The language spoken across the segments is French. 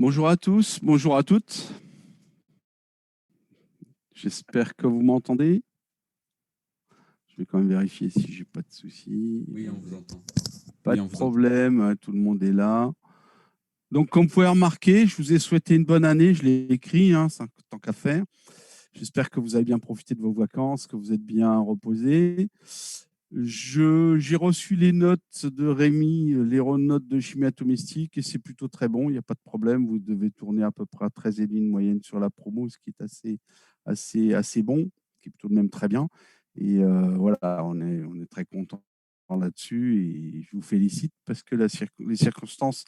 Bonjour à tous, bonjour à toutes. J'espère que vous m'entendez. Je vais quand même vérifier si j'ai pas de soucis. Oui, on vous entend. Pas Oui, de on vous entend. problème, tout le monde est là. Donc, comme vous pouvez remarquer, je vous ai souhaité une bonne année. Je l'ai écrit, tant qu'à faire. J'espère que vous avez bien profité de vos vacances, que vous êtes bien reposés. J'ai reçu les notes de Rémi, les notes de chimie atomistique, et c'est plutôt très bon. Il n'y a pas de problème. Vous devez tourner à peu près à 13,5 de moyenne sur la promo, ce qui est assez bon, qui est tout de même très bien. Et voilà, on est très content là-dessus et je vous félicite parce que les circonstances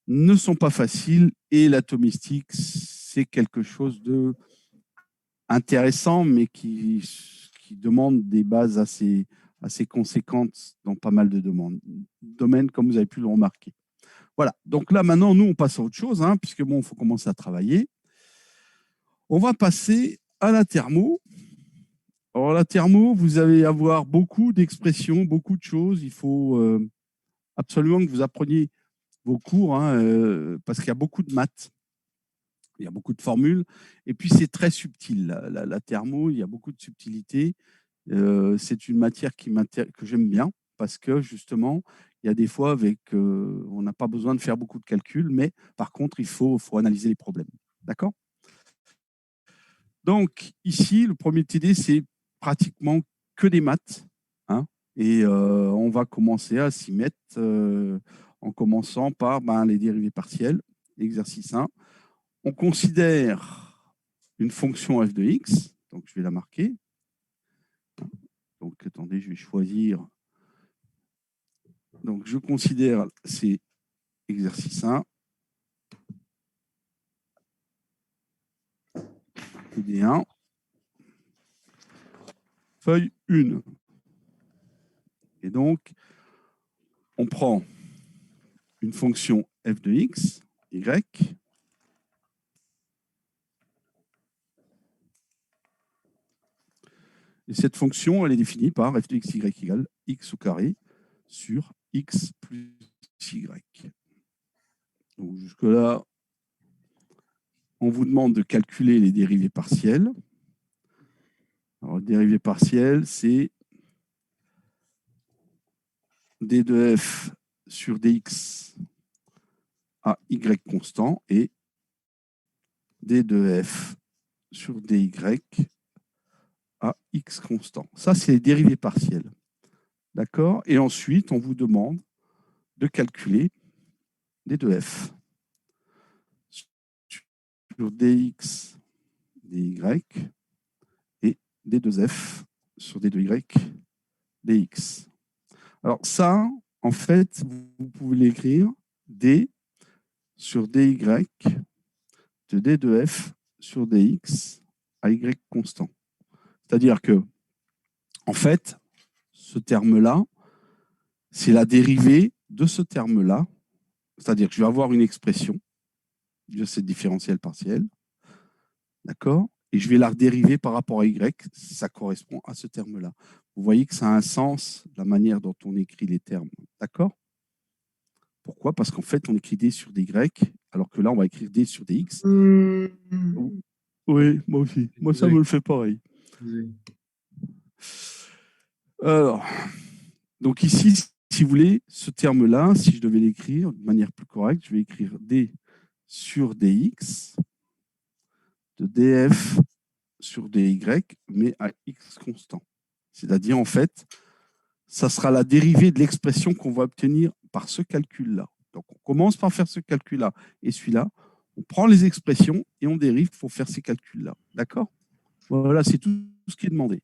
ne sont pas faciles et l'atomistique, c'est quelque chose de intéressant, mais qui demande des bases assez conséquentes dans pas mal de domaines, comme vous avez pu le remarquer. Voilà, donc là maintenant, nous, on passe à autre chose, puisque bon, il faut commencer à travailler. On va passer à la thermo. Alors la thermo, vous allez avoir beaucoup d'expressions, beaucoup de choses. Il faut absolument que vous appreniez vos cours, parce qu'il y a beaucoup de maths. Il y a beaucoup de formules. Et puis, c'est très subtil. La thermo, il y a beaucoup de subtilité. C'est une matière que j'aime bien parce que, justement, il y a des fois on n'a pas besoin de faire beaucoup de calculs, mais par contre, il faut analyser les problèmes. D'accord? Donc, ici, le premier TD, c'est pratiquement que des maths, hein, et on va commencer à s'y mettre en commençant par les dérivés partiels, exercice 1. On considère une fonction f de x, donc je vais la marquer. Donc attendez, je vais choisir. Donc je considère, c'est exercice 1, TD1, feuille 1. Et donc, on prend une fonction f de x, y, et cette fonction, elle est définie par f de x, y égale x au carré sur x plus y. Donc jusque-là, on vous demande de calculer les dérivés partiels. Alors, dérivée partielle, c'est d de f sur dx à y constant et d de f sur dy à x constant. Ça, c'est les dérivées partielles. D'accord? Et ensuite, on vous demande de calculer d de f sur dx, dy et d de f sur d de y, dx. Alors ça, en fait, vous pouvez l'écrire d sur dy de d de f sur dx à y constant. C'est-à-dire que, en fait, ce terme-là, c'est la dérivée de ce terme-là. C'est-à-dire que je vais avoir une expression de cette différentielle partielle, d'accord? Et je vais la dériver par rapport à y, ça correspond à ce terme-là. Vous voyez que ça a un sens, la manière dont on écrit les termes, d'accord? Pourquoi? Parce qu'en fait, on écrit d sur dy, alors que là, on va écrire d sur dx. Oui, moi aussi. Moi, ça me le fait pareil. Alors, donc ici, si vous voulez, ce terme-là, si je devais l'écrire de manière plus correcte, je vais écrire d sur dx de df sur dy, mais à x constant. C'est-à-dire, en fait, ça sera la dérivée de l'expression qu'on va obtenir par ce calcul-là. Donc, on commence par faire ce calcul-là et celui-là. On prend les expressions et on dérive pour faire ces calculs-là. D'accord? Voilà, c'est tout ce qui est demandé.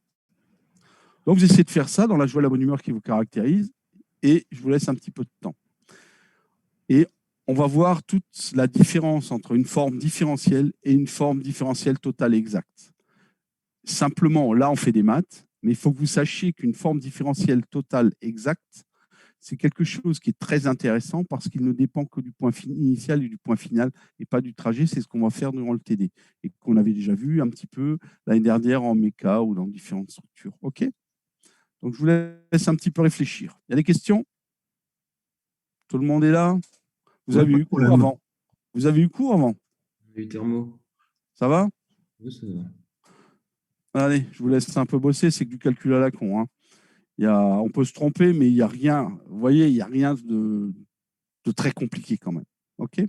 Donc, vous essayez de faire ça dans la joie et la bonne humeur qui vous caractérise et je vous laisse un petit peu de temps. Et on va voir toute la différence entre une forme différentielle et une forme différentielle totale exacte. Simplement, là, on fait des maths, mais il faut que vous sachiez qu'une forme différentielle totale exacte, c'est quelque chose qui est très intéressant parce qu'il ne dépend que du point initial et du point final et pas du trajet. C'est ce qu'on va faire durant le TD et qu'on avait déjà vu un petit peu l'année dernière en méca ou dans différentes structures. OK? Donc, je vous laisse un petit peu réfléchir. Il y a des questions? Tout le monde est là? Vous Oui, avez pas de eu cours problème. avant? Vous avez eu cours avant? Les thermos. Ça va? Oui, ça va. Allez, je vous laisse un peu bosser, c'est que du calcul à la con, hein. On peut se tromper, mais il n'y a rien. Vous voyez, il n'y a rien de très compliqué quand même. OK?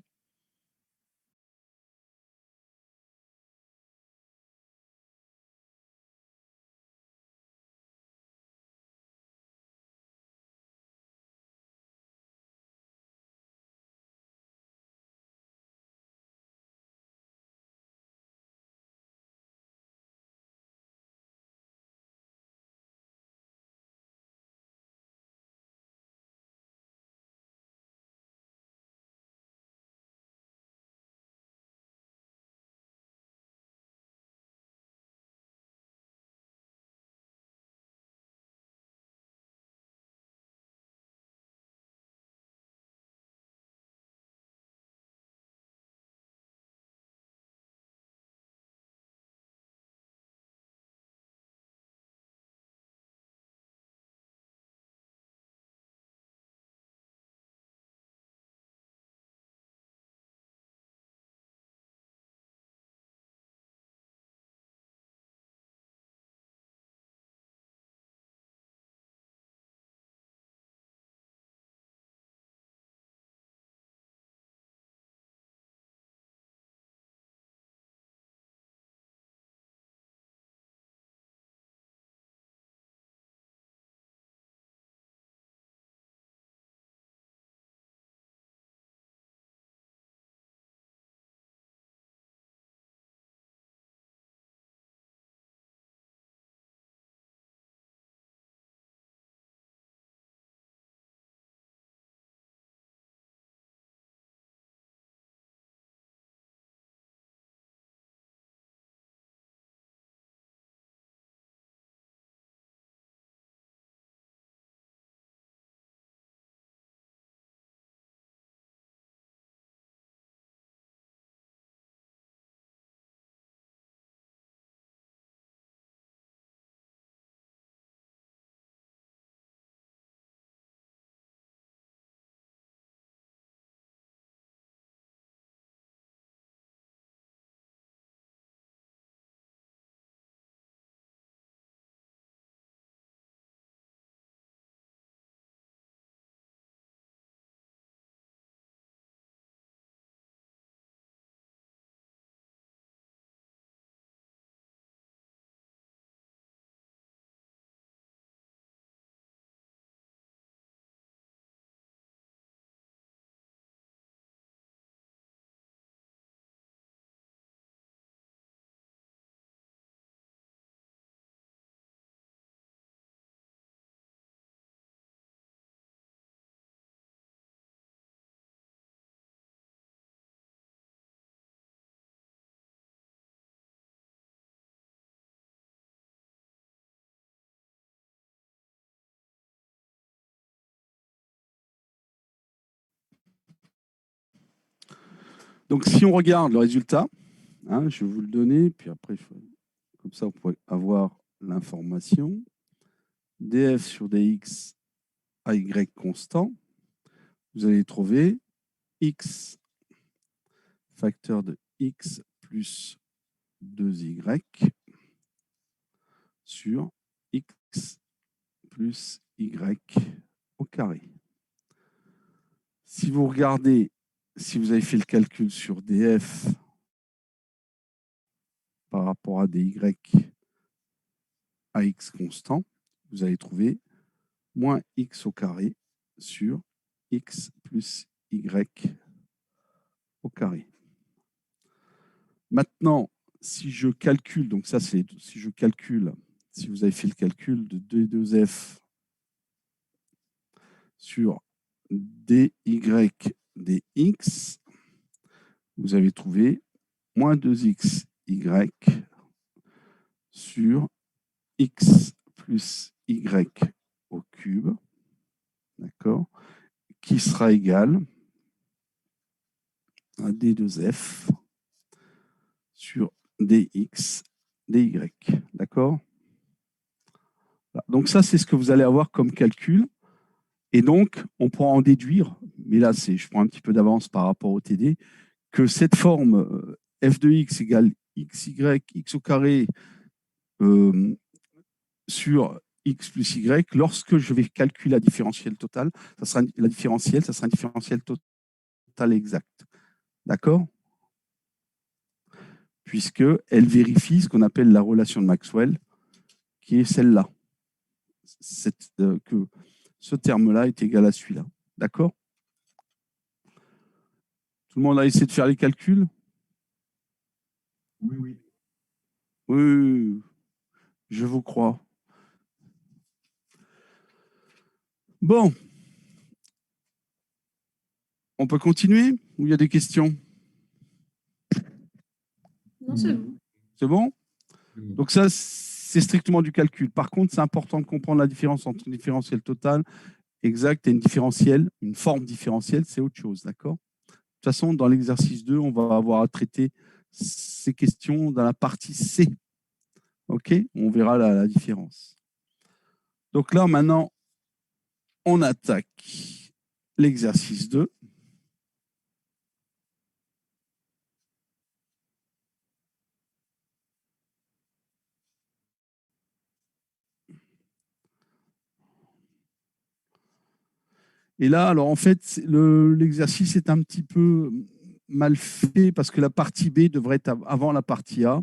Donc, si on regarde le résultat, hein, je vais vous le donner, puis après, comme ça, vous pourrez avoir l'information. df sur dx à y constant, vous allez trouver x facteur de x plus 2y sur x plus y au carré. Si vous regardez, si vous avez fait le calcul sur df par rapport à dy à x constant, vous allez trouver moins x au carré sur x plus y au carré. Maintenant, si je calcule, donc ça c'est si je calcule, si vous avez fait le calcul de d2f sur dy dx, vous avez trouvé moins 2xy sur x plus y au cube, d'accord, qui sera égal à d2f sur dx dy, d'accord. Donc ça, c'est ce que vous allez avoir comme calcul. Et donc, on pourra en déduire, mais là, je prends un petit peu d'avance par rapport au TD, que cette forme f de x égale xy, x au carré sur x plus y, lorsque je vais calculer la différentielle totale, ça sera un différentiel total exact. D'accord? Puisqu'elle vérifie ce qu'on appelle la relation de Maxwell, qui est celle-là. Que ce terme-là est égal à celui-là. D'accord? Tout le monde a essayé de faire les calculs? Oui, oui. Oui, je vous crois. Bon. On peut continuer ou il y a des questions? Non, c'est bon. C'est bon? Donc ça, c'est strictement du calcul. Par contre, c'est important de comprendre la différence entre un différentiel total exact et une forme différentielle, c'est autre chose, d'accord? De toute façon, dans l'exercice 2, on va avoir à traiter ces questions dans la partie C. OK? On verra la différence. Donc là, maintenant, on attaque l'exercice 2. Et là, alors en fait, l'exercice est un petit peu mal fait parce que la partie B devrait être avant la partie A.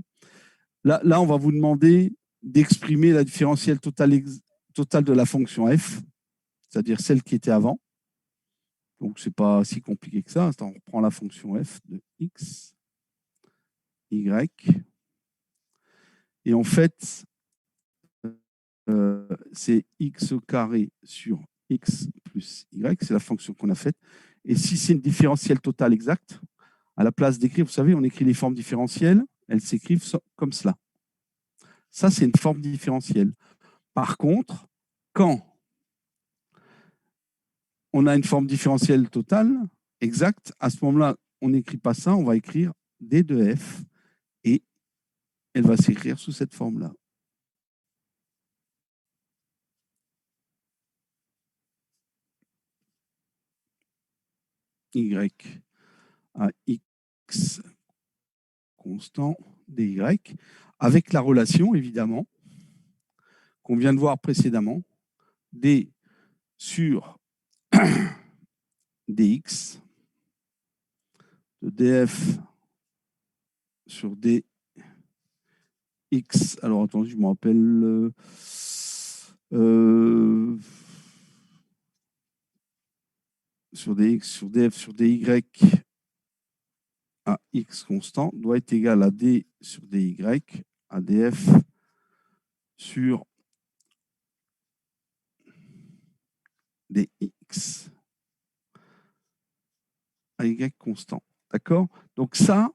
Là, on va vous demander d'exprimer la différentielle totale de la fonction f, c'est-à-dire celle qui était avant. Donc, ce n'est pas si compliqué que ça. On reprend la fonction f de x, y. Et en fait, c'est x au carré sur x plus y, c'est la fonction qu'on a faite. Et si c'est une différentielle totale exacte, à la place d'écrire, vous savez, on écrit les formes différentielles, elles s'écrivent comme cela. Ça, c'est une forme différentielle. Par contre, quand on a une forme différentielle totale exacte, à ce moment-là, on n'écrit pas ça, on va écrire d de f et elle va s'écrire sous cette forme-là. Y à x constant dy, avec la relation, évidemment, qu'on vient de voir précédemment, d sur dx, de df sur dx. Alors, attendez, je me rappelle... sur dx, sur df, sur dy à x constant doit être égal à d sur dy à df sur dx à y constant. D'accord? Donc ça,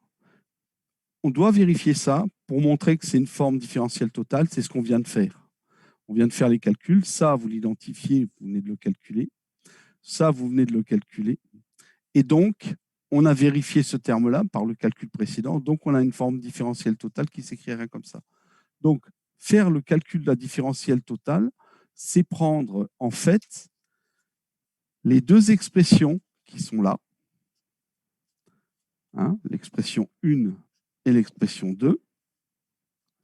on doit vérifier ça pour montrer que c'est une forme différentielle totale. C'est ce qu'on vient de faire. On vient de faire les calculs. Ça, vous l'identifiez, vous venez de le calculer. Ça, vous venez de le calculer. Et donc, on a vérifié ce terme-là par le calcul précédent. Donc, on a une forme différentielle totale qui s'écrirait comme ça. Donc, faire le calcul de la différentielle totale, c'est prendre, en fait, les deux expressions qui sont là, hein, l'expression 1 et l'expression 2,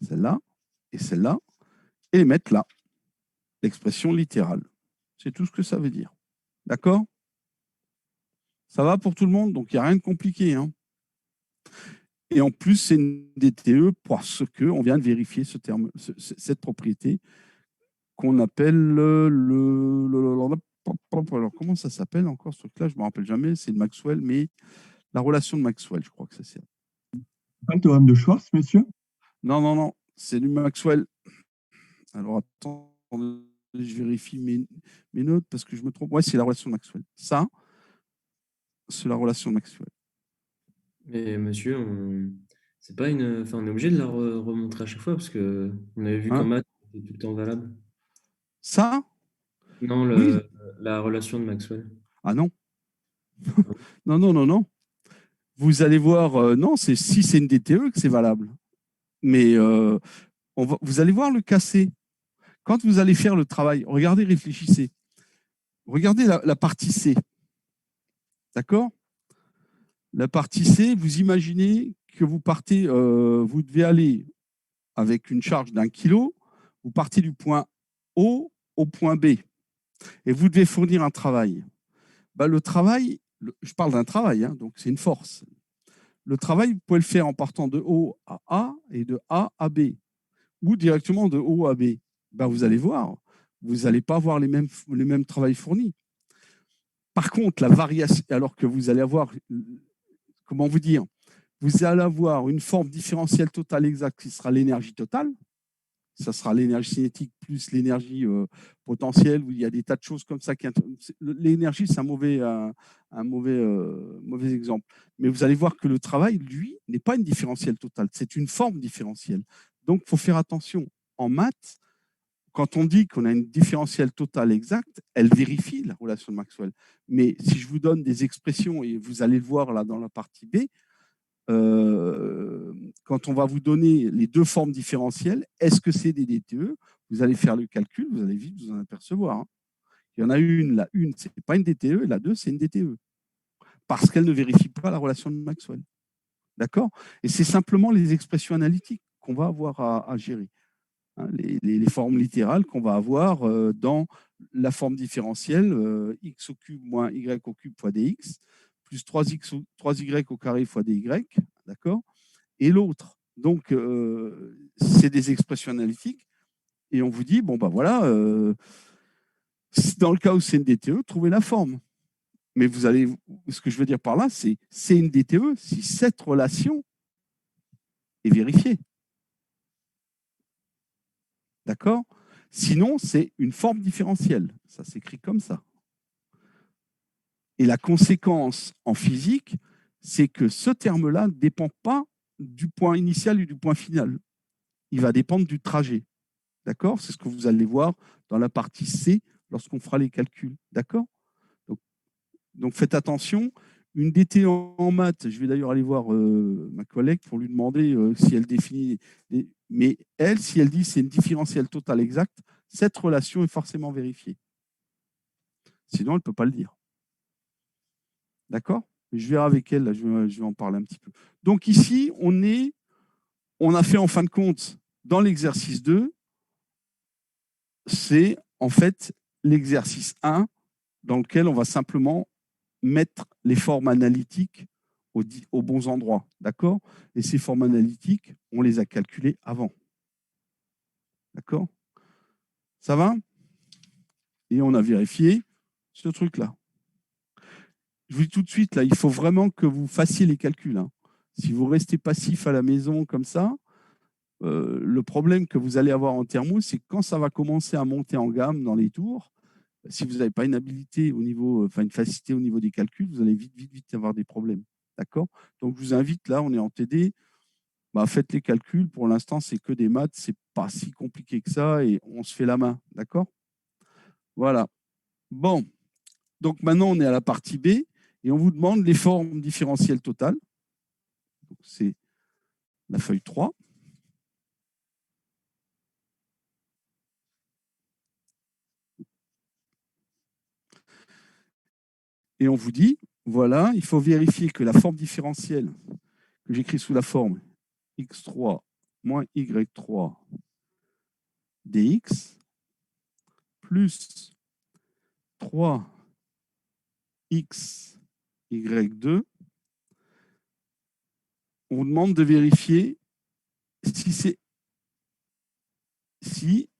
celle-là et celle-là, et les mettre là, l'expression littérale. C'est tout ce que ça veut dire. D'accord? Ça va pour tout le monde? Donc, il n'y a rien de compliqué. Hein. Et en plus, c'est une DTE parce qu'on vient de vérifier ce terme, cette propriété qu'on appelle alors, comment ça s'appelle encore ce truc-là? Je ne me rappelle jamais. C'est de Maxwell, mais la relation de Maxwell, je crois que ça c'est. Pas le théorème de Schwartz, monsieur? Non, non, non. C'est du Maxwell. Alors, attends, je vérifie mes notes parce que je me trompe. Ouais, c'est la relation de Maxwell. Ça, c'est la relation de Maxwell. Mais monsieur, c'est pas une... Enfin, on est obligé de la remontrer à chaque fois parce que on avait vu qu'en maths, c'était tout le temps valable. Ça? Non, Oui. la relation de Maxwell. Ah non. Non, non, non, non. Vous allez voir, non, c'est si c'est une DTE que c'est valable. Mais vous allez voir le cassé. Quand vous allez faire le travail, regardez, réfléchissez. Regardez la partie C. D'accord? La partie C, vous imaginez que vous partez, vous devez aller avec une charge d'1 kg, vous partez du point O au point B et vous devez fournir un travail. Le travail, je parle d'un travail, hein, donc c'est une force. Le travail, vous pouvez le faire en partant de O à A et de A à B, ou directement de O à B. Vous allez voir, vous n'allez pas avoir les mêmes travails fournis. Par contre, la variation, alors que vous allez avoir, comment vous dire, vous allez avoir une forme différentielle totale exacte qui sera l'énergie totale. Ça sera l'énergie cinétique plus l'énergie potentielle, où il y a des tas de choses comme ça. L'énergie, c'est un mauvais exemple. Mais vous allez voir que le travail, lui, n'est pas une différentielle totale, c'est une forme différentielle. Donc, il faut faire attention. En maths, quand on dit qu'on a une différentielle totale exacte, elle vérifie la relation de Maxwell. Mais si je vous donne des expressions, et vous allez le voir là dans la partie B, quand on va vous donner les deux formes différentielles, est-ce que c'est des DTE? Vous allez faire le calcul, vous allez vite vous en apercevoir. Hein. Il y en a une, la une, ce n'est pas une DTE, et la deux, c'est une DTE. Parce qu'elle ne vérifie pas la relation de Maxwell. D'accord? Et c'est simplement les expressions analytiques qu'on va avoir à gérer. Hein, les formes littérales qu'on va avoir dans la forme différentielle, x au cube moins y au cube fois dx, plus 3y au carré fois dy, d'accord? Et l'autre. Donc, c'est des expressions analytiques. Et on vous dit, bon, voilà, dans le cas où c'est une DTE, trouvez la forme. Mais vous allez, ce que je veux dire par là, c'est une DTE si cette relation est vérifiée. D'accord? Sinon, c'est une forme différentielle. Ça s'écrit comme ça. Et la conséquence en physique, c'est que ce terme-là ne dépend pas du point initial et du point final. Il va dépendre du trajet. D'accord? C'est ce que vous allez voir dans la partie C lorsqu'on fera les calculs. D'accord? Donc, faites attention. Une DT en maths, je vais d'ailleurs aller voir ma collègue pour lui demander si elle définit. Mais elle, si elle dit c'est une différentielle totale exacte, cette relation est forcément vérifiée. Sinon, elle ne peut pas le dire. D'accord? Je verrai avec elle, là, je vais en parler un petit peu. Donc ici, on a fait en fin de compte, dans l'exercice 2, c'est en fait l'exercice 1 dans lequel on va simplement mettre les formes analytiques aux bons endroits. D'accord? Et ces formes analytiques, on les a calculées avant. D'accord? Ça va? Et on a vérifié ce truc-là. Je vous dis tout de suite, là, il faut vraiment que vous fassiez les calculs. Hein. Si vous restez passif à la maison comme ça, le problème que vous allez avoir en thermo, c'est que quand ça va commencer à monter en gamme dans les tours, si vous n'avez pas une habilité au niveau, enfin une facilité au niveau des calculs, vous allez vite avoir des problèmes. D'accord? Donc je vous invite, là, on est en TD, faites les calculs. Pour l'instant, c'est que des maths, c'est pas si compliqué que ça et on se fait la main. D'accord? Voilà. Bon. Donc maintenant, on est à la partie B et on vous demande les formes différentielles totales. C'est la feuille 3. Et on vous dit, voilà, il faut vérifier que la forme différentielle que j'écris sous la forme x3 moins y3 dx plus 3x y2, on vous demande de vérifier si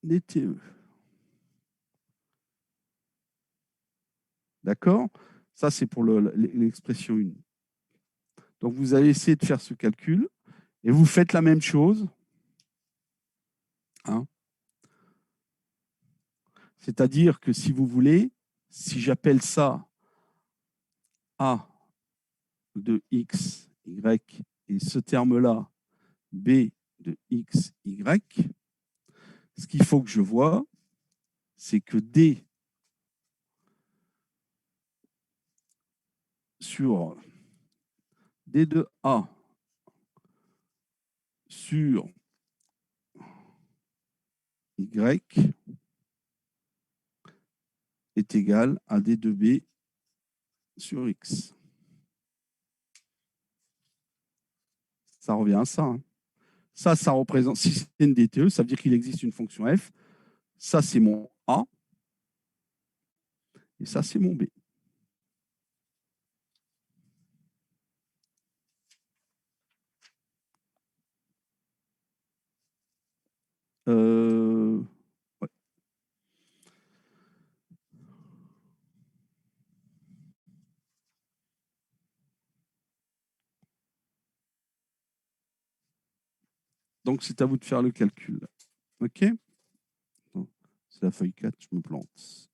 DTE. D'accord? Ça, c'est pour l'expression 1. Donc, vous allez essayer de faire ce calcul et vous faites la même chose. Hein? C'est-à-dire que si vous voulez, si j'appelle ça A de x, y, et ce terme-là, B de x, y, ce qu'il faut que je vois, c'est que D sur D de A sur Y est égal à D2B sur X. Ça revient à ça. Hein. Ça représente, si c'est une DTE, ça veut dire qu'il existe une fonction f. Ça, c'est mon A. Et ça, c'est mon B. Ouais. Donc, c'est à vous de faire le calcul. OK? C'est la feuille 4, je me plante.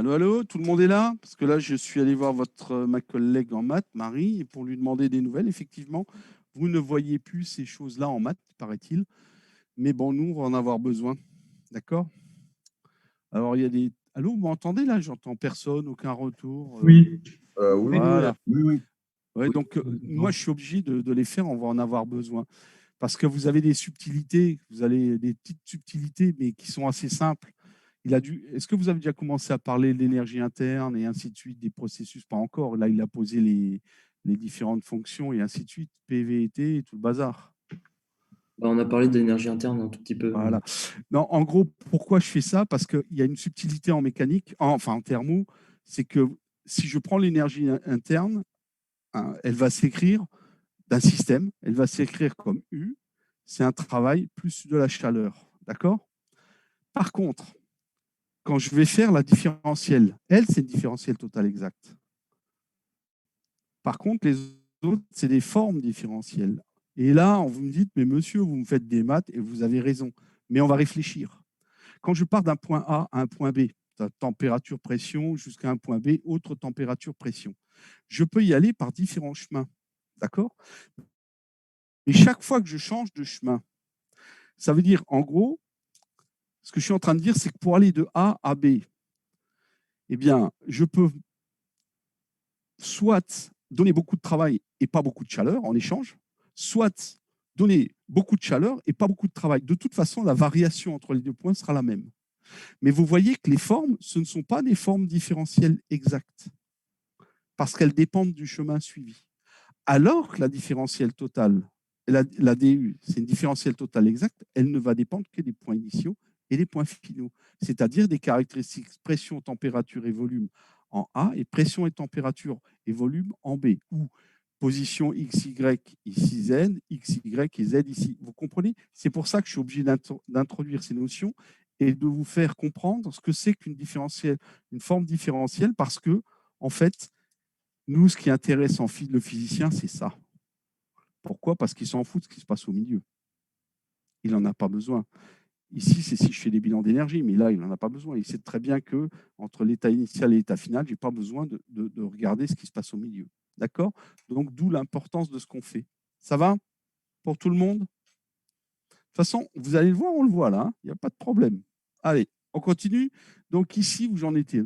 Allô, allô, tout le monde est là? Parce que là, je suis allé voir ma collègue en maths, Marie, et pour lui demander des nouvelles. Effectivement, vous ne voyez plus ces choses-là en maths, paraît-il. Mais bon, nous, on va en avoir besoin. D'accord? Alors, il y a des... Allô, vous m'entendez là? J'entends personne, aucun retour. Oui, Oui, Voilà. oui, oui. Ouais, oui. donc, moi, je suis obligé de les faire. On va en avoir besoin. Parce que vous avez des subtilités, vous avez des petites subtilités, mais qui sont assez simples. Est-ce que vous avez déjà commencé à parler de l'énergie interne et ainsi de suite, des processus? Pas encore. Là, il a posé les différentes fonctions et ainsi de suite, PV et T et tout le bazar. Bah, on a parlé de l'énergie interne un tout petit peu. Voilà. Non, en gros, pourquoi je fais ça? Parce qu'il y a une subtilité en mécanique, enfin en thermo, c'est que si je prends l'énergie interne, hein, elle va s'écrire d'un système, elle va s'écrire comme U, c'est un travail plus de la chaleur. D'accord? Par contre, quand je vais faire la différentielle, elle, c'est une différentielle totale exacte. Par contre, les autres, c'est des formes différentielles. Et là, vous me dites, mais monsieur, vous me faites des maths et vous avez raison. Mais on va réfléchir. Quand je pars d'un point A à un point B, température-pression jusqu'à un point B, autre température-pression, je peux y aller par différents chemins. D'accord? Et chaque fois que je change de chemin, ça veut dire, en gros, ce que je suis en train de dire, c'est que pour aller de A à B, eh bien, je peux soit donner beaucoup de travail et pas beaucoup de chaleur en échange, soit donner beaucoup de chaleur et pas beaucoup de travail. De toute façon, la variation entre les deux points sera la même. Mais vous voyez que les formes, ce ne sont pas des formes différentielles exactes, parce qu'elles dépendent du chemin suivi. Alors que la différentielle totale, la DU, c'est une différentielle totale exacte, elle ne va dépendre que des points initiaux et des points finaux, c'est-à-dire des caractéristiques pression, température et volume en A et pression et température et volume en B, ou position XY ici Z, XY et Z ici. Vous comprenez? C'est pour ça que je suis obligé d'introduire ces notions et de vous faire comprendre ce que c'est qu'une différentielle, une forme différentielle, parce que, en fait, nous, ce qui intéresse le physicien, c'est ça. Pourquoi? Parce qu'il s'en fout de ce qui se passe au milieu. Il n'en a pas besoin. Ici, c'est si je fais des bilans d'énergie, mais là, il n'en a pas besoin. Il sait très bien que entre l'état initial et l'état final, je n'ai pas besoin de regarder ce qui se passe au milieu. D'accord? Donc, d'où l'importance de ce qu'on fait. Ça va pour tout le monde? De toute façon, vous allez le voir, on le voit là. Il n'y a pas de problème. Allez, on continue. Donc, ici, où j'en étais?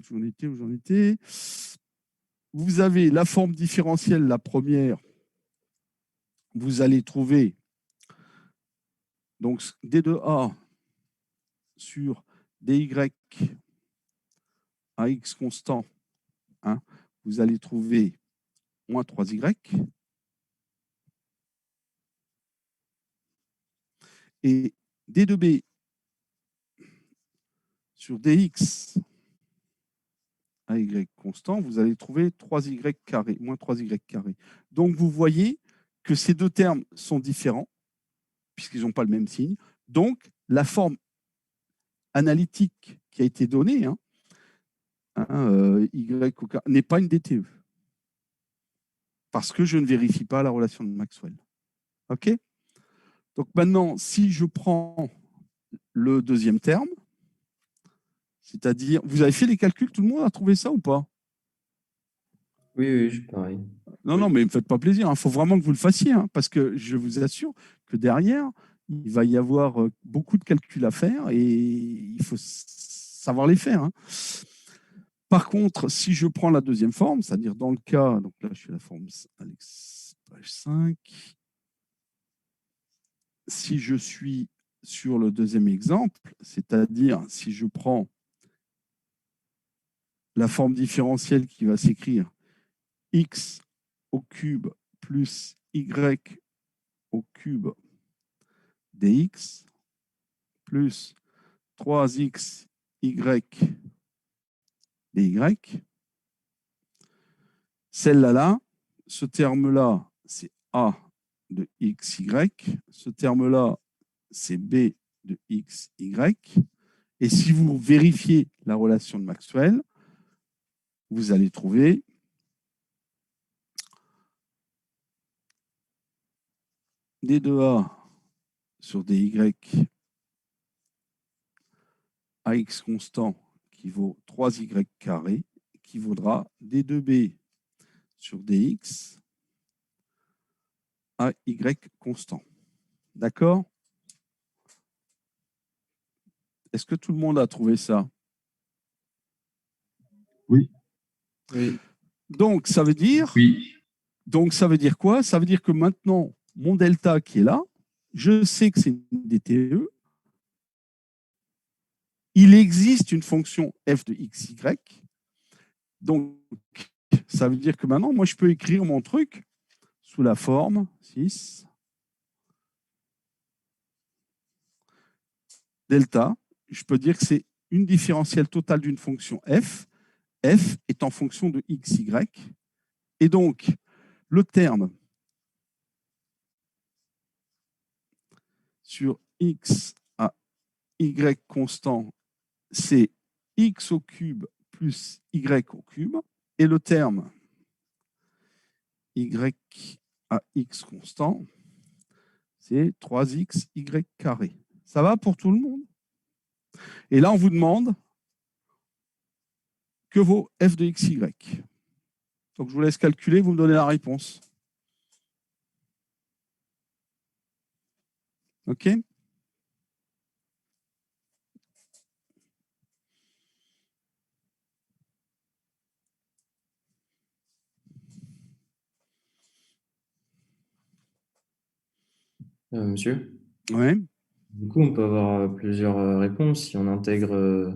Vous avez la forme différentielle, la première. Vous allez trouver donc d de A sur dy à x constant, hein, vous allez trouver moins 3y. Et d de B sur dx à y constant, vous allez trouver 3y carré, moins 3y carré. Donc, vous voyez que ces deux termes sont différents, puisqu'ils n'ont pas le même signe. Donc, la forme analytique qui a été donnée, y au carré, n'est pas une DTE. Parce que je ne vérifie pas la relation de Maxwell. OK? Donc maintenant, si je prends le deuxième terme, c'est-à-dire, vous avez fait les calculs, tout le monde a trouvé ça ou pas? Oui, pareil. Non, non, mais ne me faites pas plaisir, il faut vraiment que vous le fassiez, parce que je vous assure que derrière, il va y avoir beaucoup de calculs à faire et il faut savoir les faire. Par contre, si je prends la deuxième forme, c'est-à-dire dans le cas, donc là je suis à la forme Alex, page 5, si je suis sur le deuxième exemple, c'est-à-dire si je prends la forme différentielle qui va s'écrire x au cube plus y au cube dx plus 3xy dy. Celle-là, ce terme-là, c'est a de xy. Ce terme-là, c'est b de xy. Et si vous vérifiez la relation de Maxwell, vous allez trouver d de a sur dy à x constant qui qui vaut 3y carré, qui vaudra d2b sur dx à y constant. D'accord? Est-ce que tout le monde a trouvé ça? Oui. Oui. Donc, ça veut dire quoi? Ça veut dire que maintenant, mon delta qui est là, je sais que c'est une DTE. Il existe une fonction f de xy. Donc, ça veut dire que maintenant, moi, je peux écrire mon truc sous la forme 6 delta. Je peux dire que c'est une différentielle totale d'une fonction f. F est en fonction de xy. Et donc, le terme sur x à y constant, c'est x au cube plus y au cube. Et le terme y à x constant, c'est 3x y carré. Ça va pour tout le monde? Et là, on vous demande que vaut f de xy. Donc, je vous laisse calculer, vous me donnez la réponse. OK? Monsieur, Ouais. du coup, on peut avoir plusieurs réponses si on intègre.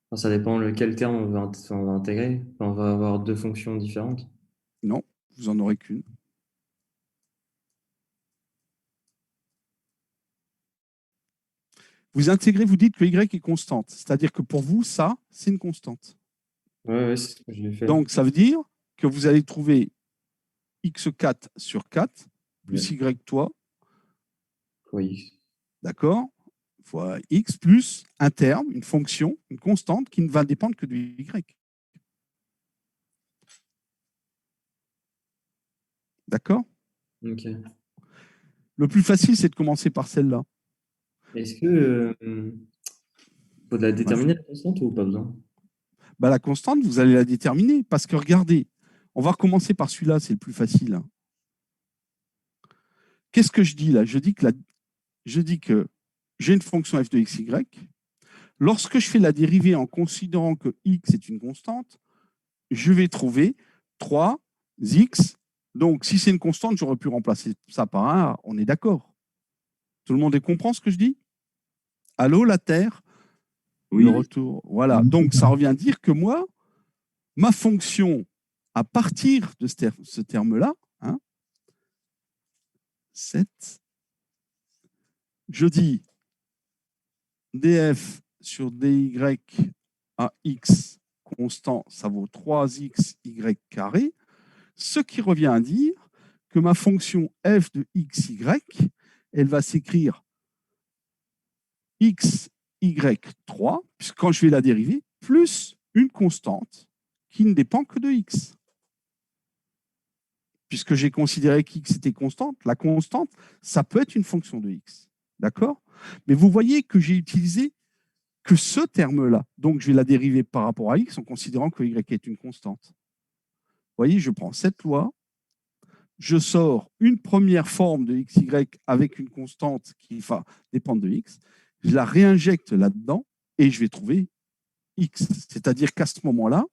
Enfin, ça dépend lequel terme on va intégrer. Enfin, on va avoir deux fonctions différentes. Non, vous n'en aurez qu'une. Vous intégrez, vous dites que y est constante. C'est-à-dire que pour vous, ça, c'est une constante. Ouais, c'est ce que je l'ai fait. Donc, ça veut dire que vous allez trouver x4 sur 4 plus Ouais. y toi, Oui. d'accord, fois x plus un terme, une fonction, une constante qui ne va dépendre que de y. D'accord? Ok. Le plus facile, c'est de commencer par celle-là. Est-ce que faut de la déterminer la constante ou pas besoin? Bah, la constante, vous allez la déterminer. Parce que regardez, on va recommencer par celui-là, c'est le plus facile. Qu'est-ce que je dis là? Je dis que j'ai une fonction f de xy. Lorsque je fais la dérivée en considérant que x est une constante, je vais trouver 3x. Donc, si c'est une constante, j'aurais pu remplacer ça par 1. On est d'accord? Tout le monde comprend ce que je dis? Allô, la Terre? Oui. Le retour. Voilà. Donc, ça revient à dire que moi, ma fonction, à partir de ce terme-là, 7, je dis df sur dy à x constant, ça vaut 3xy carré, ce qui revient à dire que ma fonction f de xy, elle va s'écrire xy3, puisque quand je vais la dériver, plus une constante qui ne dépend que de x. Puisque j'ai considéré qu'x était constante, la constante, ça peut être une fonction de x. D'accord? Mais vous voyez que j'ai utilisé que ce terme-là. Donc, je vais la dériver par rapport à x en considérant que y est une constante. Vous voyez, je prends cette loi, je sors une première forme de xy avec une constante qui va dépendre de x, je la réinjecte là-dedans et je vais trouver x. C'est-à-dire qu'à ce moment-là,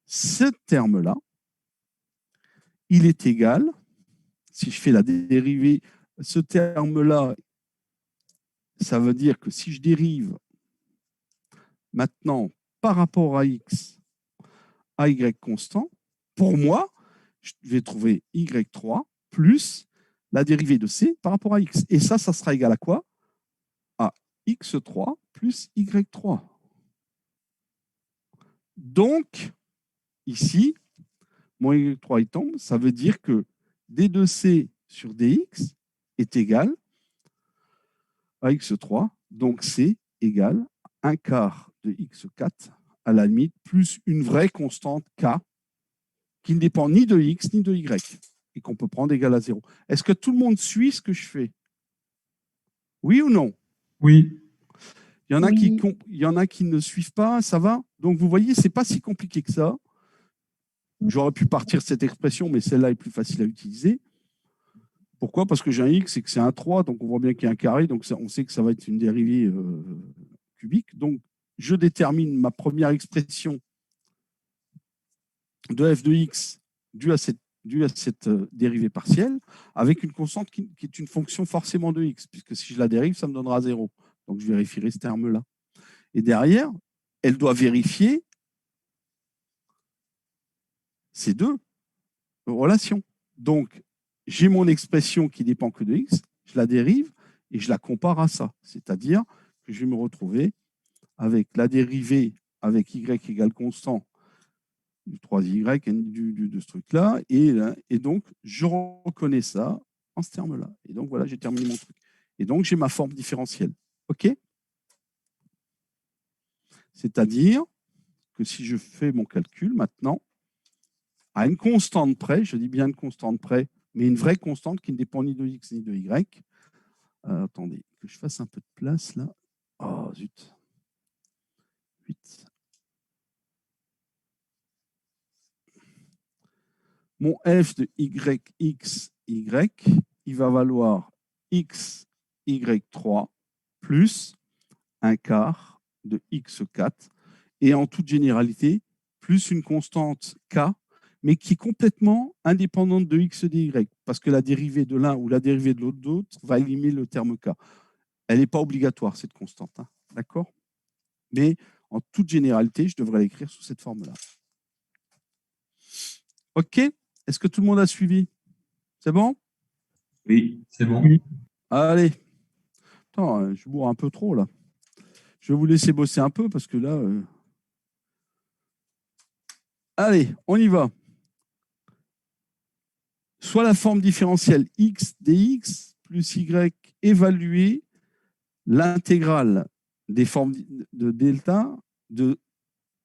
ce terme-là, il est égal, si je fais la dérivée, ce terme-là, ça veut dire que si je dérive maintenant par rapport à x, à y constant, pour moi, je vais trouver y3 plus la dérivée de c par rapport à x. Et ça sera égal à quoi? À x3 plus y3. Donc, ici, mon y3 il tombe, ça veut dire que d de c sur dx est égal à x3, donc c égale 1 quart de x4 à la limite, plus une vraie constante k qui ne dépend ni de x ni de y et qu'on peut prendre égal à 0. Est-ce que tout le monde suit ce que je fais? Oui ou non? Oui. Il y en a qui ne suivent pas, ça va? Donc, vous voyez, ce n'est pas si compliqué que ça. J'aurais pu partir de cette expression, mais celle-là est plus facile à utiliser. Pourquoi? Parce que j'ai un x et que c'est un 3, donc on voit bien qu'il y a un carré, donc ça, on sait que ça va être une dérivée cubique. Donc, je détermine ma première expression de f de x due à cette dérivée partielle avec une constante qui est une fonction forcément de x, puisque si je la dérive, ça me donnera 0. Donc, je vérifierai ce terme-là. Et derrière, elle doit vérifier ces deux relations. Donc, j'ai mon expression qui dépend que de x, je la dérive et je la compare à ça. C'est-à-dire que je vais me retrouver avec la dérivée avec y égale constant du 3y de ce truc-là. Et donc, je reconnais ça en ce terme-là. Et donc, voilà, j'ai terminé mon truc. Et donc, j'ai ma forme différentielle. OK? C'est-à-dire que si je fais mon calcul maintenant, à une constante près, je dis bien une constante près, mais une vraie constante qui ne dépend ni de x ni de y. Attendez, que je fasse un peu de place là. Oh, zut. 8. Mon f de yx, y, il va valoir x, y3 plus un quart de x4 et en toute généralité, plus une constante k, mais qui est complètement indépendante de x et de y, parce que la dérivée de l'un ou la dérivée de l'autre va éliminer le terme k. Elle n'est pas obligatoire, cette constante. Hein, d'accord? Mais en toute généralité, je devrais l'écrire sous cette forme-là. OK? Est-ce que tout le monde a suivi? C'est bon? Oui, c'est bon. Allez. Attends, je bourre un peu trop, là. Je vais vous laisser bosser un peu, parce que là... Allez, on y va. Soit la forme différentielle x dx plus y évaluer l'intégrale des formes de delta de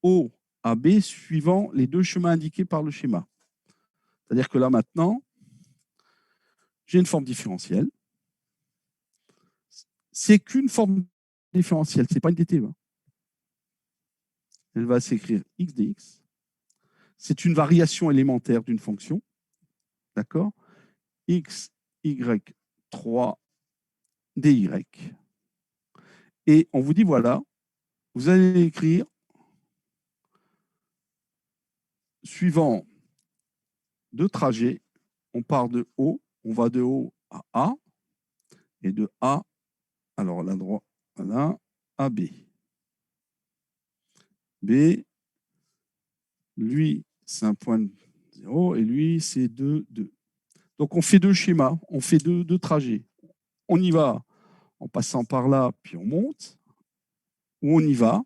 O à B suivant les deux chemins indiqués par le schéma. C'est-à-dire que là, maintenant, j'ai une forme différentielle. C'est qu'une forme différentielle, ce n'est pas une dt. Elle va s'écrire x dx. C'est une variation élémentaire d'une fonction. D'accord? X, Y, 3, dy. Et on vous dit, voilà, vous allez écrire suivant deux trajets. On part de O, on va de O à A, et de A, alors la droite, là, à B. B, lui, c'est un point de 0, et lui, c'est 2, 2. Donc, on fait deux schémas, on fait deux trajets. On y va en passant par là, puis on monte, ou on y va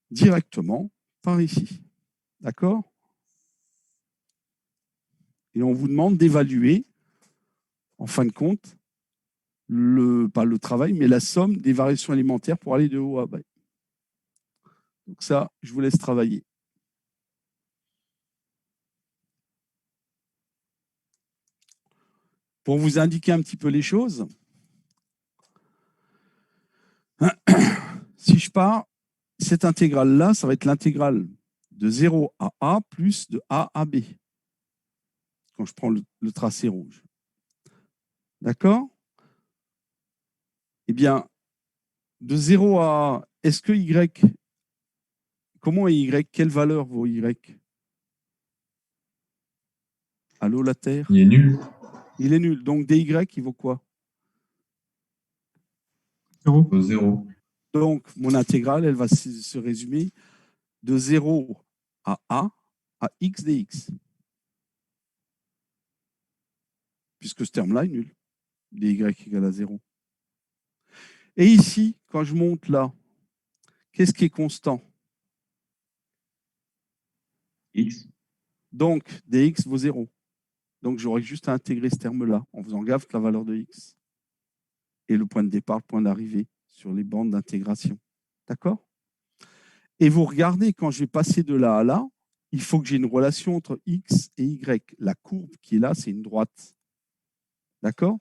directement par ici. D'accord? Et on vous demande d'évaluer, en fin de compte, pas le travail, mais la somme des variations élémentaires pour aller de haut à bas. Donc ça, je vous laisse travailler. Pour vous indiquer un petit peu les choses, si je pars, cette intégrale-là, ça va être l'intégrale de 0 à A plus de A à B, quand je prends le tracé rouge. D'accord? Eh bien, de 0 à A, est-ce que Y, comment est Y? Quelle valeur vaut Y? Allô, la Terre? Il est nul. Il est nul. Donc, dy, il vaut quoi? 0. Donc, mon intégrale, elle va se résumer de 0 à x dx. Puisque ce terme-là est nul. dy égale à 0. Et ici, quand je monte là, qu'est-ce qui est constant? X. Donc, dx vaut 0. Donc, j'aurais juste à intégrer ce terme-là en faisant gaffe que la valeur de x. Et le point de départ, le point d'arrivée sur les bandes d'intégration. D'accord? Et vous regardez, quand je vais passer de là à là, il faut que j'ai une relation entre x et y. La courbe qui est là, c'est une droite. D'accord?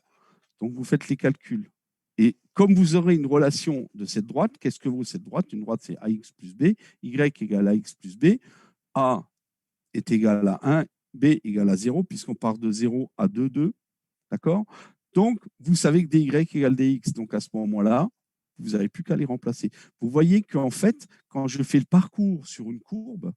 Donc, vous faites les calculs. Et comme vous aurez une relation de cette droite, qu'est-ce que vaut cette droite? Une droite, c'est AX plus B, Y égale AX plus B, A est égal à 1, B égale à 0, puisqu'on part de 0 à 2, 2. D'accord? Donc, vous savez que dy égale dx. Donc, à ce moment-là, vous n'avez plus qu'à les remplacer. Vous voyez qu'en fait, quand je fais le parcours sur une courbe,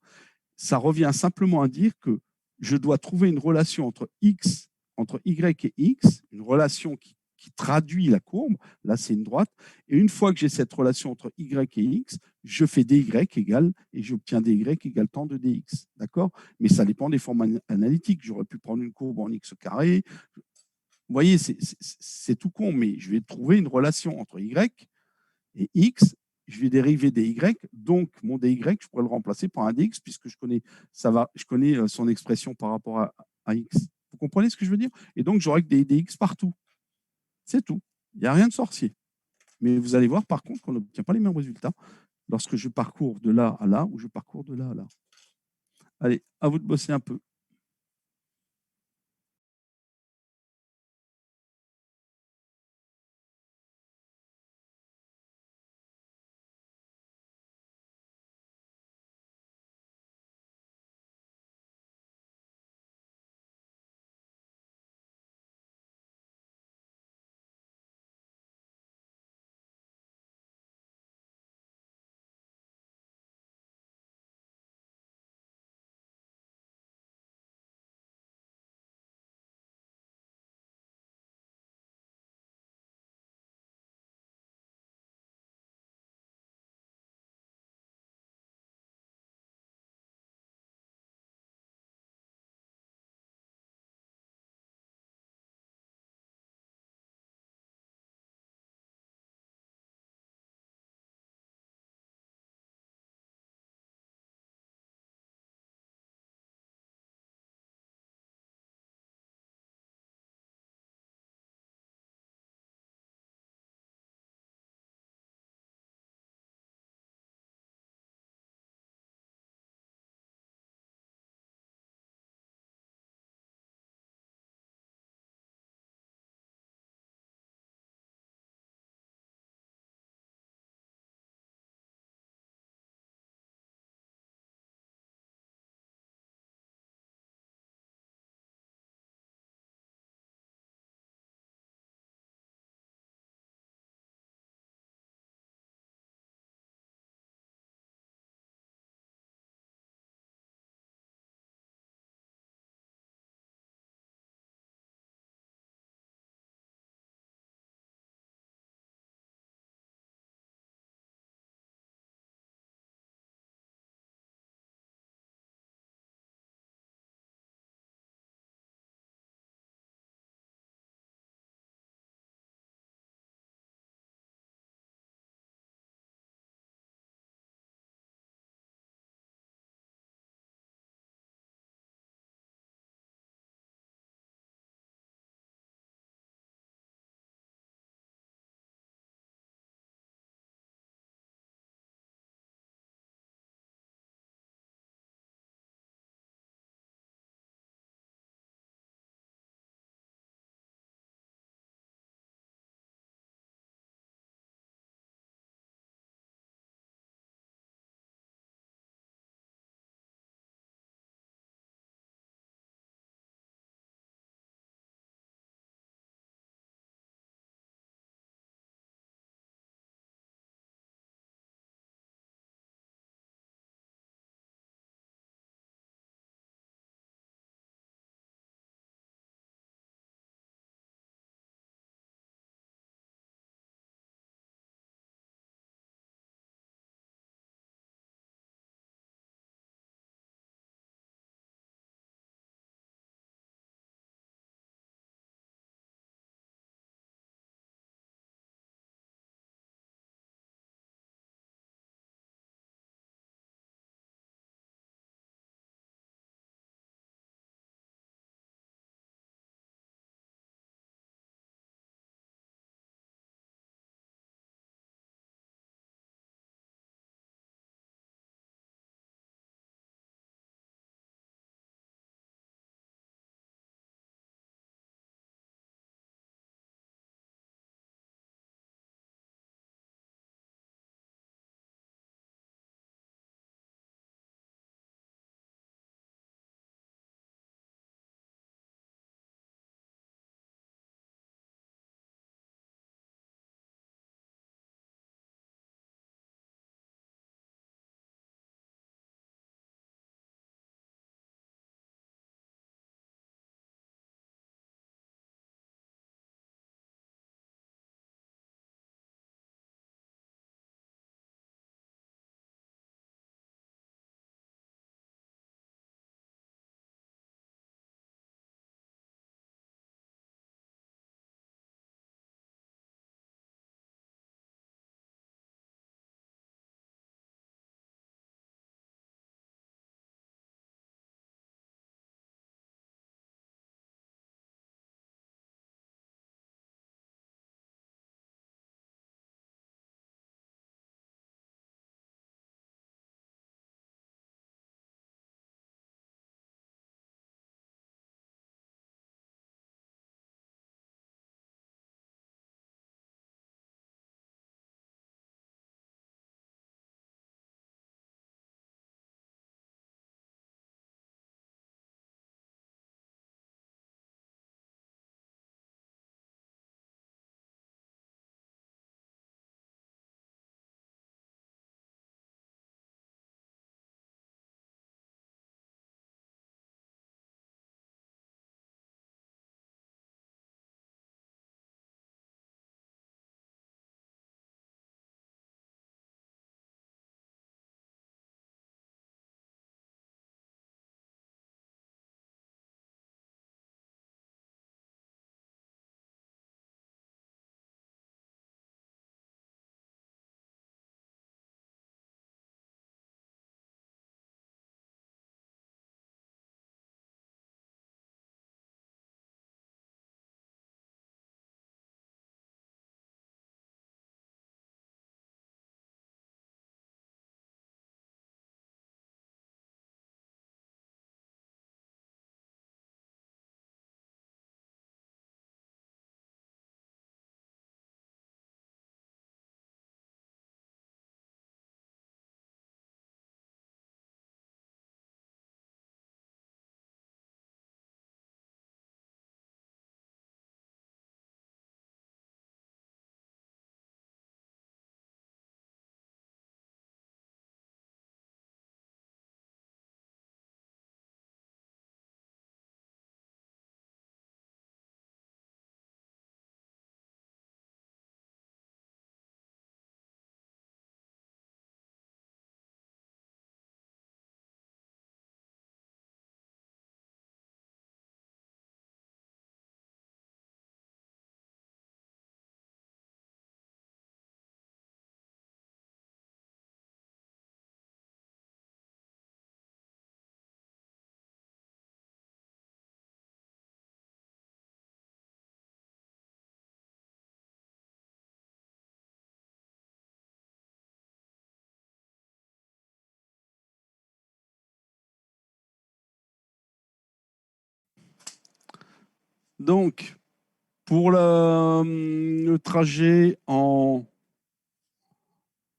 ça revient simplement à dire que je dois trouver une relation entre x, entre y et x, une relation qui traduit la courbe. Là, c'est une droite. Et une fois que j'ai cette relation entre y et x, je fais dy égale, et j'obtiens dy égale tant de dx. D'accord? Mais ça dépend des formes analytiques. J'aurais pu prendre une courbe en x carré. Vous voyez, c'est tout con, mais je vais trouver une relation entre y et x. Je vais dériver dy, donc mon dy, je pourrais le remplacer par un dx, puisque je connais son expression par rapport à x. Vous comprenez ce que je veux dire? Et donc, j'aurai que des dx partout. C'est tout. Il n'y a rien de sorcier. Mais vous allez voir, par contre, qu'on n'obtient pas les mêmes résultats lorsque je parcours de là à là ou je parcours de là à là. Allez, à vous de bosser un peu. Donc, pour le trajet en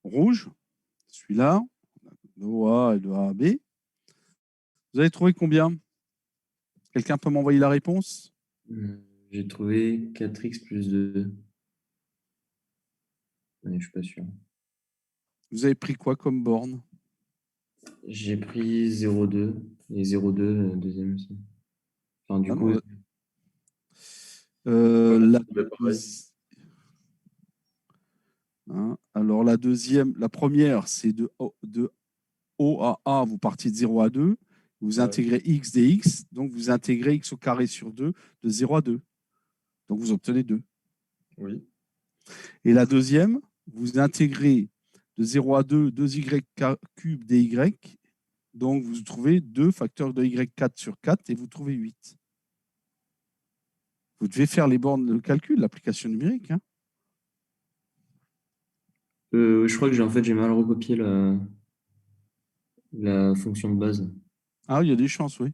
rouge, celui-là, de OA et de A à B, vous avez trouvé combien? Quelqu'un peut m'envoyer la réponse? J'ai trouvé 4x plus 2. Mais je ne suis pas sûr. Vous avez pris quoi comme borne? J'ai pris 0,2 et 0,2 deuxième aussi. Enfin, du Ah coup, non, Ouais, la, c'est pareil. alors la deuxième, la première, c'est de O à A, vous partiez de 0 à 2, vous Ouais. intégrez x dx, donc vous intégrez x au carré sur 2 de 0 à 2. Donc vous obtenez 2. Oui. Et la deuxième, vous intégrez de 0 à 2, 2y cube dy, donc vous trouvez 2 facteurs de y4 sur 4 et vous trouvez 8. Vous devez faire les bornes de calcul, l'application numérique. Hein. je crois que j'ai mal recopié la fonction de base. Ah, il y a des chances, oui.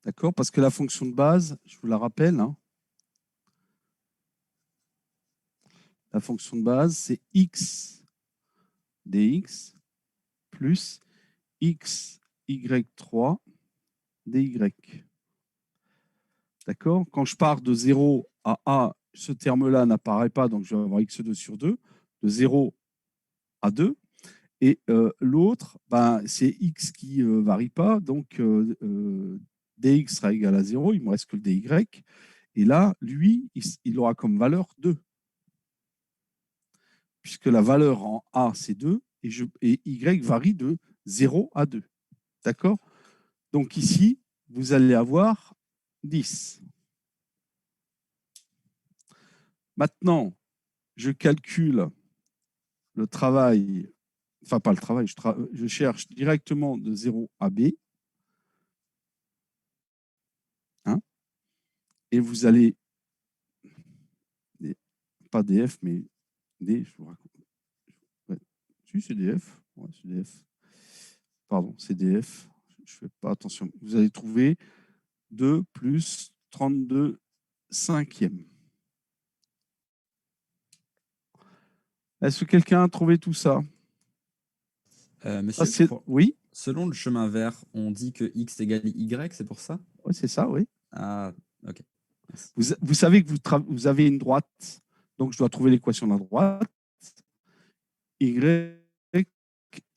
D'accord, parce que la fonction de base, je vous la rappelle, hein, la fonction de base, c'est x dx plus x y3 dy. D'accord? Quand je pars de 0 à a, ce terme-là n'apparaît pas, donc je vais avoir x2 sur 2, de 0 à 2. Et l'autre, ben, c'est x qui ne varie pas, donc dx sera égal à 0, il ne me reste que le dy. Et là, lui, il aura comme valeur 2. Puisque la valeur en a, c'est 2, et y varie de 0 à 2. D'accord? Donc ici, vous allez avoir 10. Maintenant, je calcule le travail, enfin pas le travail, je cherche directement de 0 à B. Hein, et vous allez, pas DF, mais D, je vous raconte. Ouais. Si, c'est DF. Ouais, c'est DF. Pardon, c'est DF. Je ne fais pas attention. Vous allez trouver 2 plus 32 cinquièmes. Est-ce que quelqu'un a trouvé tout ça? Monsieur, Oui, selon le chemin vert, on dit que x égale y, c'est pour ça? ouais, c'est ça, oui. Ah, ok. Vous savez que vous avez une droite, donc je dois trouver l'équation de la droite. Y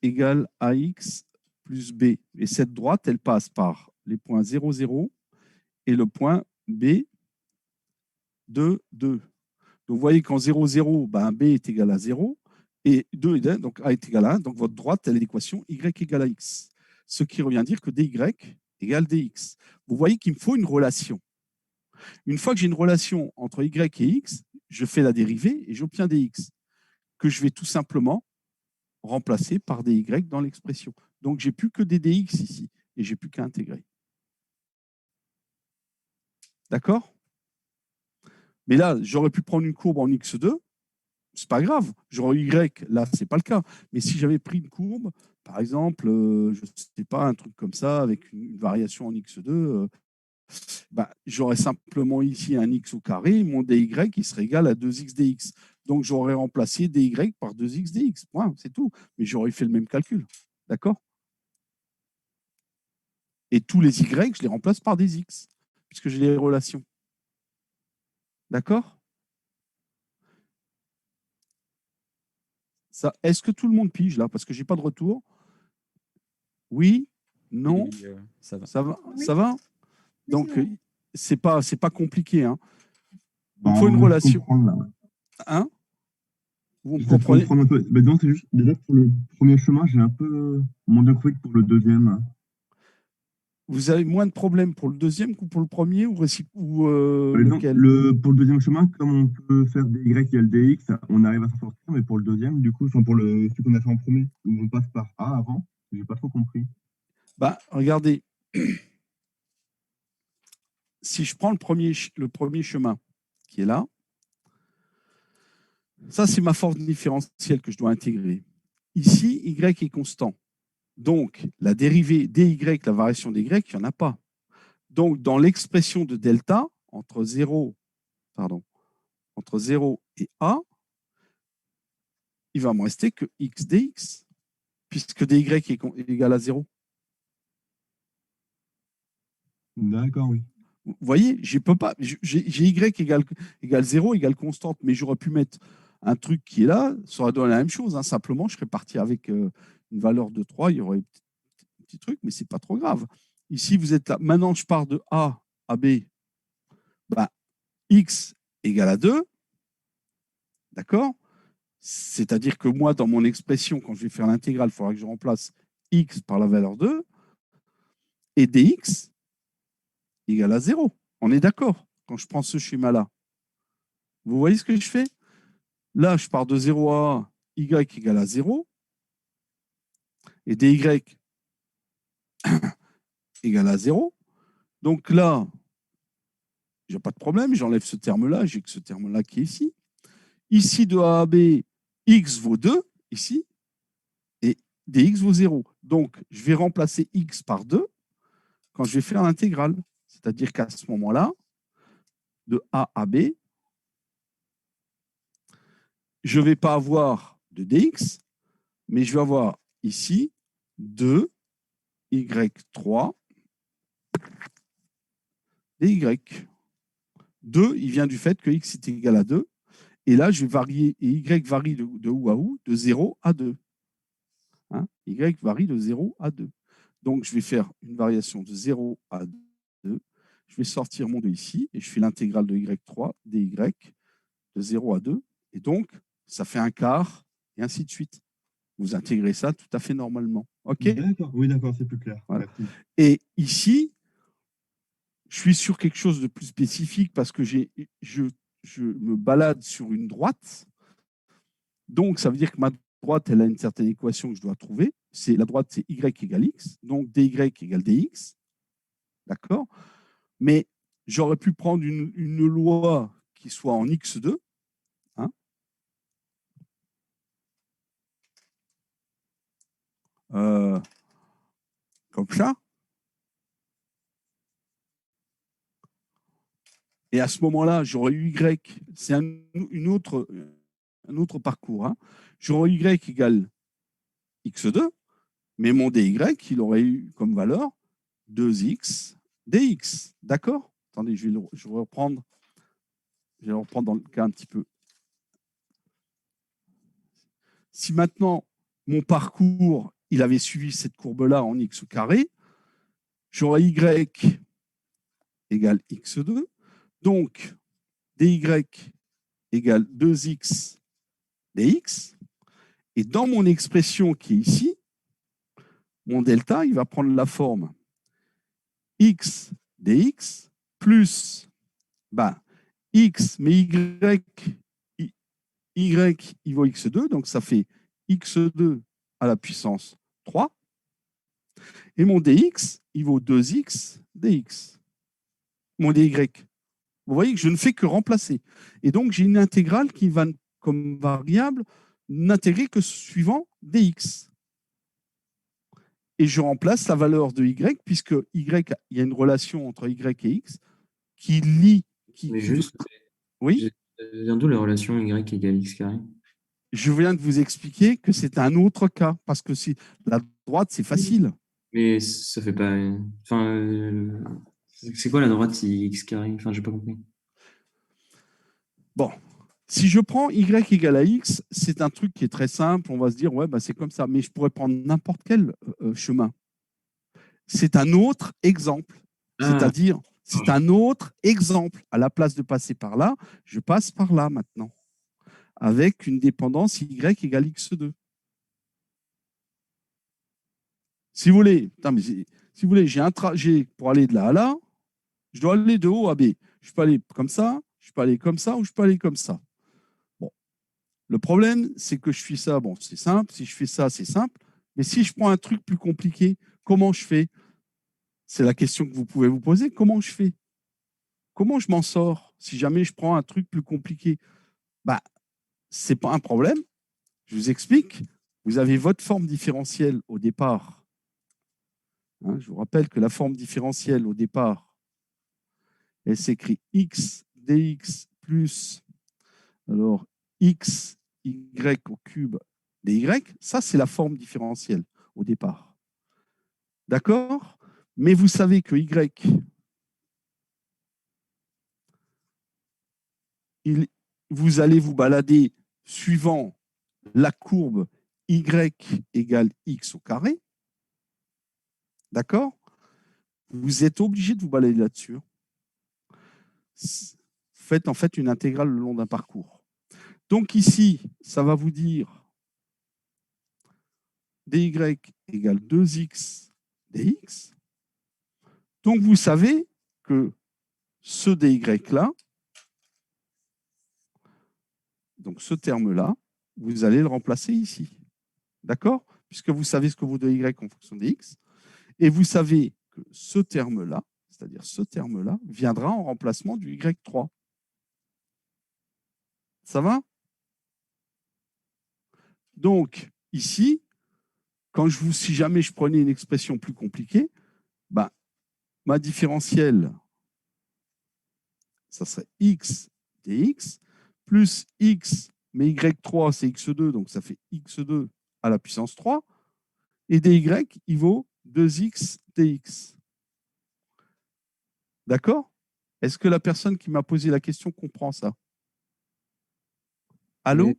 égale ax plus b. Et cette droite, elle passe par les points 0, 0 et le point b, 2, 2. Donc vous voyez qu'en 0, 0, ben, b est égal à 0 et 2 est 1, donc a est égal à 1. Donc votre droite, elle est l'équation y égale à x. Ce qui revient à dire que dy égale dx. Vous voyez qu'il me faut une relation. Une fois que j'ai une relation entre y et x, je fais la dérivée et j'obtiens dx, que je vais tout simplement remplacer par dy dans l'expression. Donc, j'ai plus que des dx ici et j'ai plus qu'à intégrer. D'accord? Mais là, j'aurais pu prendre une courbe en x2, c'est pas grave. J'aurais y, là, c'est pas le cas. Mais si j'avais pris une courbe, par exemple, je sais pas, un truc comme ça, avec une variation en x2, bah, j'aurais simplement ici un x au carré, mon dy qui serait égal à 2x dx. Donc, j'aurais remplacé dy par 2x dx. Point, c'est tout. Mais j'aurais fait le même calcul. D'accord? Et tous les y, je les remplace par des x, puisque j'ai les relations. D'accord? Est-ce que tout le monde pige là? Parce que je n'ai pas de retour. Oui? Non? Oui, ça va. Ça va? Oui. Ça va? Donc, c'est pas compliqué. Hein. Il Bon, faut une je relation. comprends, là, ouais. Hein? Vous me J'essaie de comprenez? comprendre un peu. Mais non, c'est juste, déjà pour le premier chemin, j'ai un peu moins bien compris que pour le deuxième. Vous avez moins de problèmes pour le deuxième que pour le premier ou Par exemple, lequel? pour le deuxième chemin, comme on peut faire dy égale dx, on arrive à s'en sortir, mais pour le deuxième, du coup, enfin pour celui qu'on a fait en premier, où on passe par a avant, j'ai pas trop compris. Bah, regardez. Si je prends le premier chemin qui est là, ça, c'est ma forme différentielle que je dois intégrer. Ici, y est constant. Donc, la dérivée dy, la variation dy, il n'y en a pas. Donc, dans l'expression de delta, entre 0 et a, il va me rester que x dx, puisque dy est égal à 0. D'accord, oui. Vous voyez, j'ai y égale 0, égale constante, mais j'aurais pu mettre un truc qui est là, ça aurait donné la même chose. Hein. Simplement, je serais parti avec une valeur de 3, il y aurait un petit truc, mais ce n'est pas trop grave. Ici, vous êtes là. Maintenant, je pars de A à B. Bah, x égale à 2. D'accord? C'est-à-dire que moi, dans mon expression, quand je vais faire l'intégrale, il faudra que je remplace x par la valeur 2 et dx égale à 0. On est d'accord quand je prends ce schéma-là. Vous voyez ce que je fais? Là, je pars de 0 à y égale à 0 et dy égale à 0. Donc là, j'ai pas de problème, j'enlève ce terme-là, j'ai que ce terme-là qui est ici. Ici, de A à B, x vaut 2, ici, et dx vaut 0. Donc, je vais remplacer x par 2 quand je vais faire l'intégrale. C'est-à-dire qu'à ce moment-là, de A à B, je ne vais pas avoir de dx, mais je vais avoir ici 2 y3 dy. 2, il vient du fait que x est égal à 2. Et là, je vais varier, et y varie de où à où? De 0 à 2. Hein, y varie de 0 à 2. Donc, je vais faire une variation de 0 à 2. Je vais sortir mon 2 ici, et je fais l'intégrale de y3 dy de 0 à 2. Et donc, ça fait un quart, et ainsi de suite. Vous intégrez ça tout à fait normalement. OK? D'accord, oui, d'accord, c'est plus clair. Voilà. Merci. Et ici, je suis sur quelque chose de plus spécifique parce que je me balade sur une droite. Donc, ça veut dire que ma droite, elle a une certaine équation que je dois trouver. La droite, c'est y égale x. Donc, dy égale dx. D'accord? Mais j'aurais pu prendre une loi qui soit en x2. Hein, comme ça. Et à ce moment-là, j'aurais eu y. C'est un autre parcours. Hein. J'aurais y égale x2. Mais mon dy, il aurait eu comme valeur 2x dx. D'accord? Attendez, je vais le reprendre. Je vais le reprendre dans le cas un petit peu. Si maintenant, mon parcours, il avait suivi cette courbe-là en x au carré, j'aurais y égale x2. Donc, dy égale 2x dx. Et dans mon expression qui est ici, mon delta, il va prendre la forme x dx plus x, mais il vaut x2, donc ça fait x2 à la puissance 3. Et mon dx, il vaut 2x dx. Mon dy. Vous voyez que je ne fais que remplacer. Et donc, j'ai une intégrale qui va, comme variable, n'intégrer que suivant dx. Et je remplace la valeur de y, puisque y, il y a une relation entre y et x qui lie. Mais juste, Oui, vient d'où la relation y égale x carré? je viens de vous expliquer que c'est un autre cas, parce que si la droite, c'est facile. Mais ça fait pas. Enfin, c'est quoi la droite si x carré? Enfin, j'ai pas compris. Bon, si je prends y égale à x, c'est un truc qui est très simple. On va se dire, ouais, bah, c'est comme ça. Mais je pourrais prendre n'importe quel chemin. C'est un autre exemple. C'est-à-dire, c'est un autre exemple. À la place de passer par là, je passe par là maintenant, avec une dépendance y égale x2. Si vous voulez, j'ai un trajet pour aller de là à là, je dois aller de haut à B. Je peux aller comme ça, je peux aller comme ça, ou je peux aller comme ça. Bon. Le problème, c'est que je fais ça, bon, c'est simple. Si je fais ça, c'est simple. Mais si je prends un truc plus compliqué, comment je fais? C'est la question que vous pouvez vous poser. Comment je fais? Comment je m'en sors si jamais je prends un truc plus compliqué? Ce n'est pas un problème. Je vous explique. Vous avez votre forme différentielle au départ Hein, je vous rappelle que la forme différentielle au départ, elle s'écrit x dx plus alors x y au cube dy. Ça, c'est la forme différentielle au départ. D'accord? Mais vous savez que y, vous allez vous balader suivant la courbe y égale x au carré. D'accord? Vous êtes obligé de vous balader là-dessus. Faites en fait une intégrale le long d'un parcours. Donc ici, ça va vous dire dy égale 2x dx. Donc vous savez que ce dy-là, donc ce terme-là, vous allez le remplacer ici. D'accord? Puisque vous savez ce que vaut dy en fonction de x. Et vous savez que ce terme-là, c'est-à-dire ce terme-là, viendra en remplacement du y3. Ça va? Donc, ici, si jamais je prenais une expression plus compliquée, bah, ma différentielle, ça serait x dx, plus x, mais y3, c'est x2, donc ça fait x2 à la puissance 3, et dy, il vaut 2x dx. D'accord? Est-ce que la personne qui m'a posé la question comprend ça? Allô? Oui,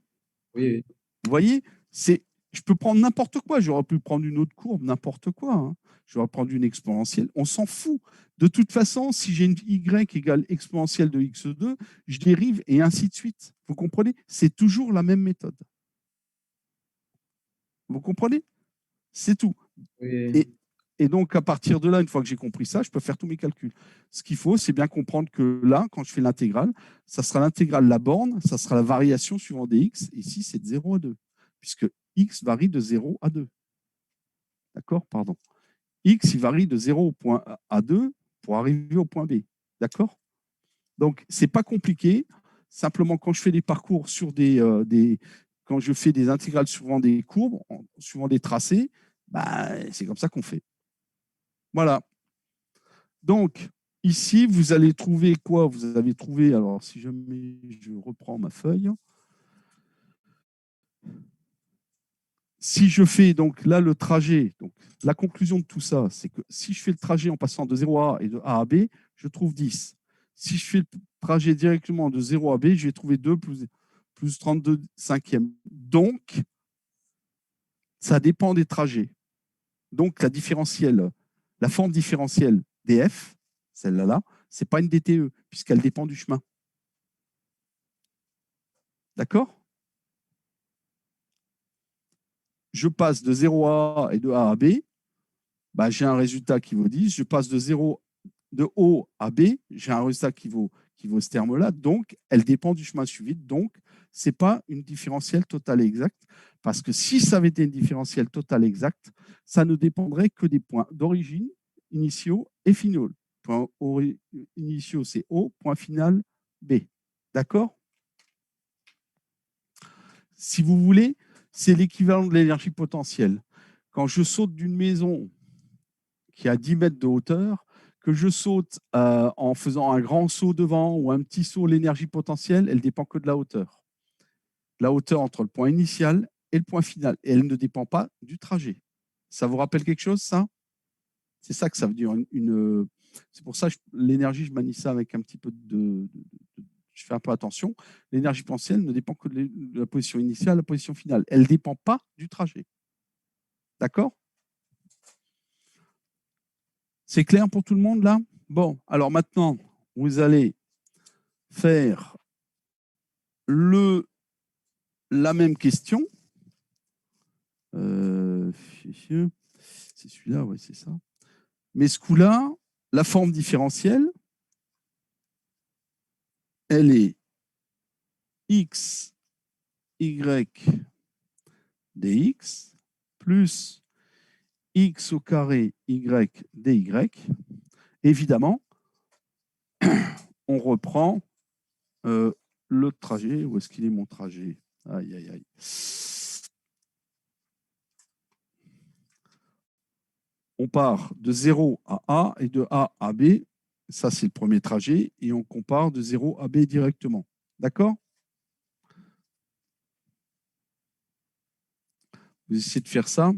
oui. Vous voyez, je peux prendre n'importe quoi. J'aurais pu prendre une autre courbe, n'importe quoi. Hein. J'aurais prendre une exponentielle. On s'en fout. De toute façon, si j'ai une y égale exponentielle de x2, je dérive et ainsi de suite. Vous comprenez? C'est toujours la même méthode. Vous comprenez? C'est tout. Oui. Et donc, à partir de là, une fois que j'ai compris ça, je peux faire tous mes calculs. Ce qu'il faut, c'est bien comprendre que là, quand je fais l'intégrale, ça sera l'intégrale de la borne, ça sera la variation suivant dx. Ici, c'est de 0 à 2, puisque x varie de 0 à 2. D'accord? Pardon. X, il varie de 0 au point A 2 pour arriver au point B. D'accord? Donc, ce n'est pas compliqué. Simplement, quand je fais des parcours sur quand je fais des intégrales suivant des courbes, suivant des tracés, bah, c'est comme ça qu'on fait. Voilà. Donc, ici, vous allez trouver quoi? Vous avez trouvé, alors si je reprends ma feuille. Si je fais donc là le trajet, donc la conclusion de tout ça, c'est que si je fais le trajet en passant de 0 à A et de A à B, je trouve 10. Si je fais le trajet directement de 0 à B, je vais trouver 2 plus 32 cinquièmes. Donc, ça dépend des trajets. Donc, la forme différentielle df, celle-là, ce n'est pas une DTE, puisqu'elle dépend du chemin. D'accord? Je passe de 0 à A et de A à B, bah, j'ai un résultat qui vaut 10. Je passe de O à B, j'ai un résultat qui vaut ce terme-là. Donc, elle dépend du chemin suivi. Donc, ce n'est pas une différentielle totale et exacte. Parce que si ça avait été une différentielle totale et exacte, ça ne dépendrait que des points d'origine, initiaux et finaux. Point initiaux, c'est O. Point final, B. D'accord? Si vous voulez, c'est l'équivalent de l'énergie potentielle. Quand je saute d'une maison qui a 10 mètres de hauteur, que je saute en faisant un grand saut devant ou un petit saut, l'énergie potentielle, elle ne dépend que de la hauteur. La hauteur entre le point initial et le point final. Et elle ne dépend pas du trajet. Ça vous rappelle quelque chose, ça? C'est ça que ça veut dire. C'est pour ça que l'énergie, je manie ça avec un petit peu je fais un peu attention. L'énergie potentielle ne dépend que de la position initiale à la position finale. Elle ne dépend pas du trajet. D'accord? C'est clair pour tout le monde là? Bon, alors maintenant, vous allez faire la même question. C'est celui-là, ouais, c'est ça. Mais ce coup-là, la forme différentielle, elle est x, y, dx plus x au carré y, dy. Évidemment, on reprend le trajet. Où est-ce qu'il est mon trajet? Aïe, aïe, aïe. On part de 0 à A et de A à B. Ça, c'est le premier trajet. Et on compare de 0 à B directement. D'accord? Vous essayez de faire ça.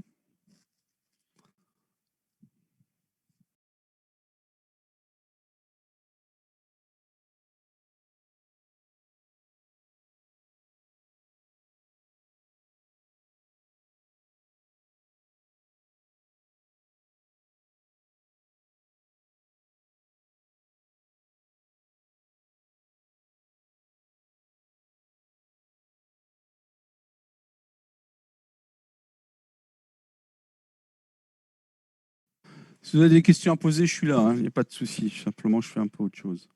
Si vous avez des questions à poser, je suis là. Il n'y a pas de souci. Simplement, je fais un peu autre chose.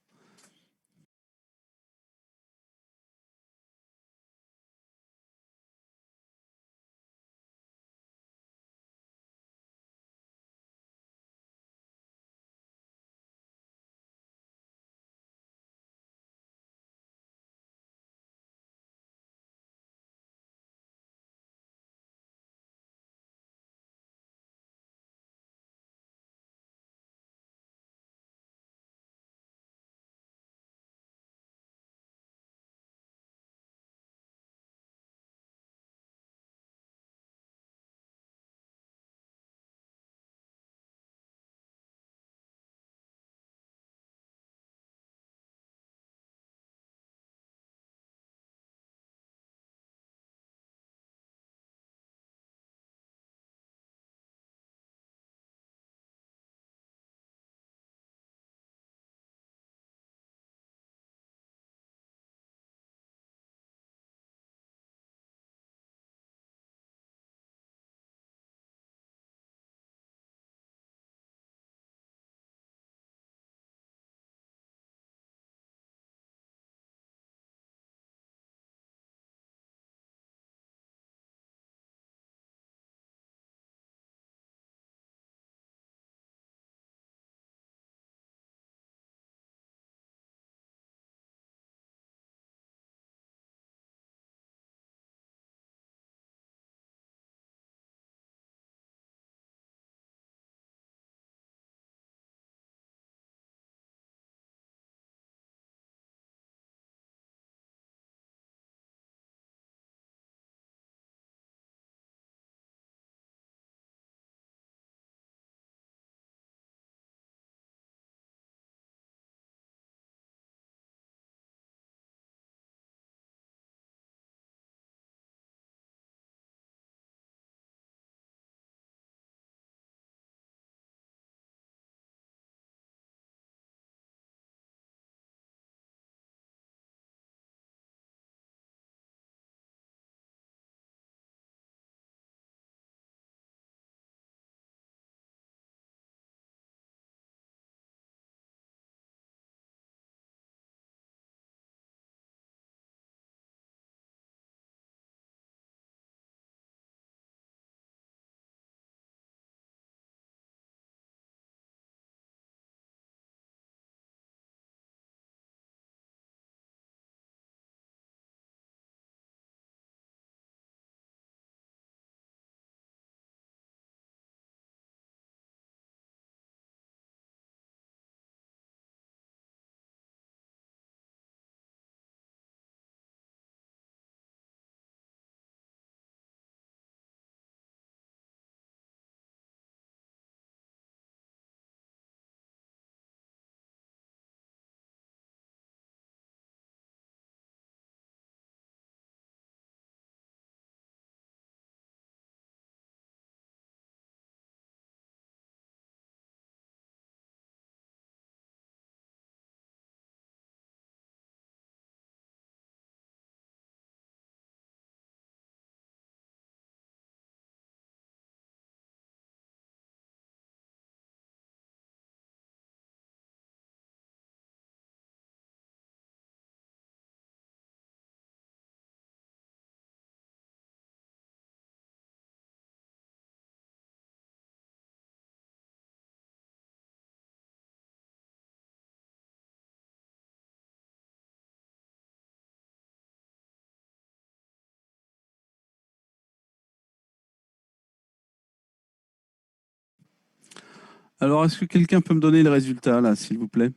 Alors, est-ce que quelqu'un peut me donner le résultat, là, s'il vous plaît?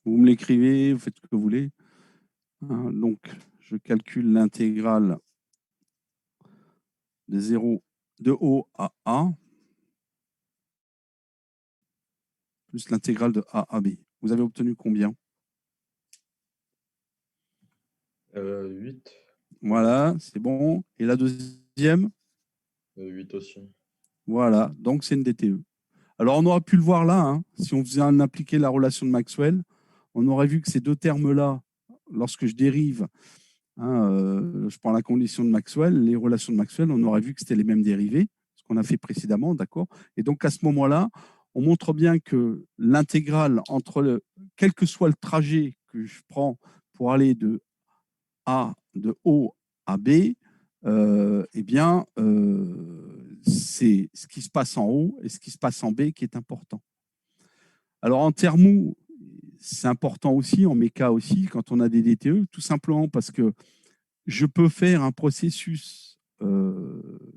Vous me l'écrivez, vous faites ce que vous voulez. Hein, donc, je calcule l'intégrale de 0 de O à A plus l'intégrale de A à B. Vous avez obtenu combien? 8. Voilà, c'est bon. Et la deuxième? 8 aussi. Voilà, donc c'est une DTE. Alors, on aurait pu le voir là, hein, si on faisait appliquer la relation de Maxwell, on aurait vu que ces deux termes-là, lorsque je dérive, hein, je prends la condition de Maxwell, les relations de Maxwell, on aurait vu que c'était les mêmes dérivés, ce qu'on a fait précédemment, d'accord? Et donc, à ce moment-là, on montre bien que l'intégrale entre quel que soit le trajet que je prends pour aller de O à B, eh bien, c'est ce qui se passe en haut et ce qui se passe en B qui est important. Alors, en thermo, c'est important aussi, en méca aussi, quand on a des DTE, tout simplement parce que je peux faire un processus,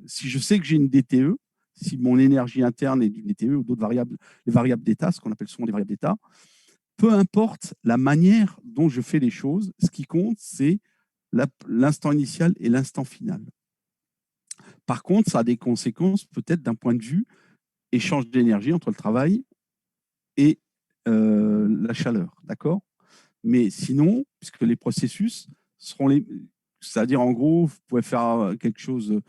si je sais que j'ai une DTE, si mon énergie interne est d'une DTE ou d'autres variables, les variables d'état, ce qu'on appelle souvent des variables d'état, peu importe la manière dont je fais les choses, ce qui compte, c'est l'instant initial et l'instant final. Par contre, ça a des conséquences peut-être d'un point de vue échange d'énergie entre le travail et la chaleur, d'accord? Mais sinon, puisque les processus seront c'est-à-dire en gros, vous pouvez faire quelque chose,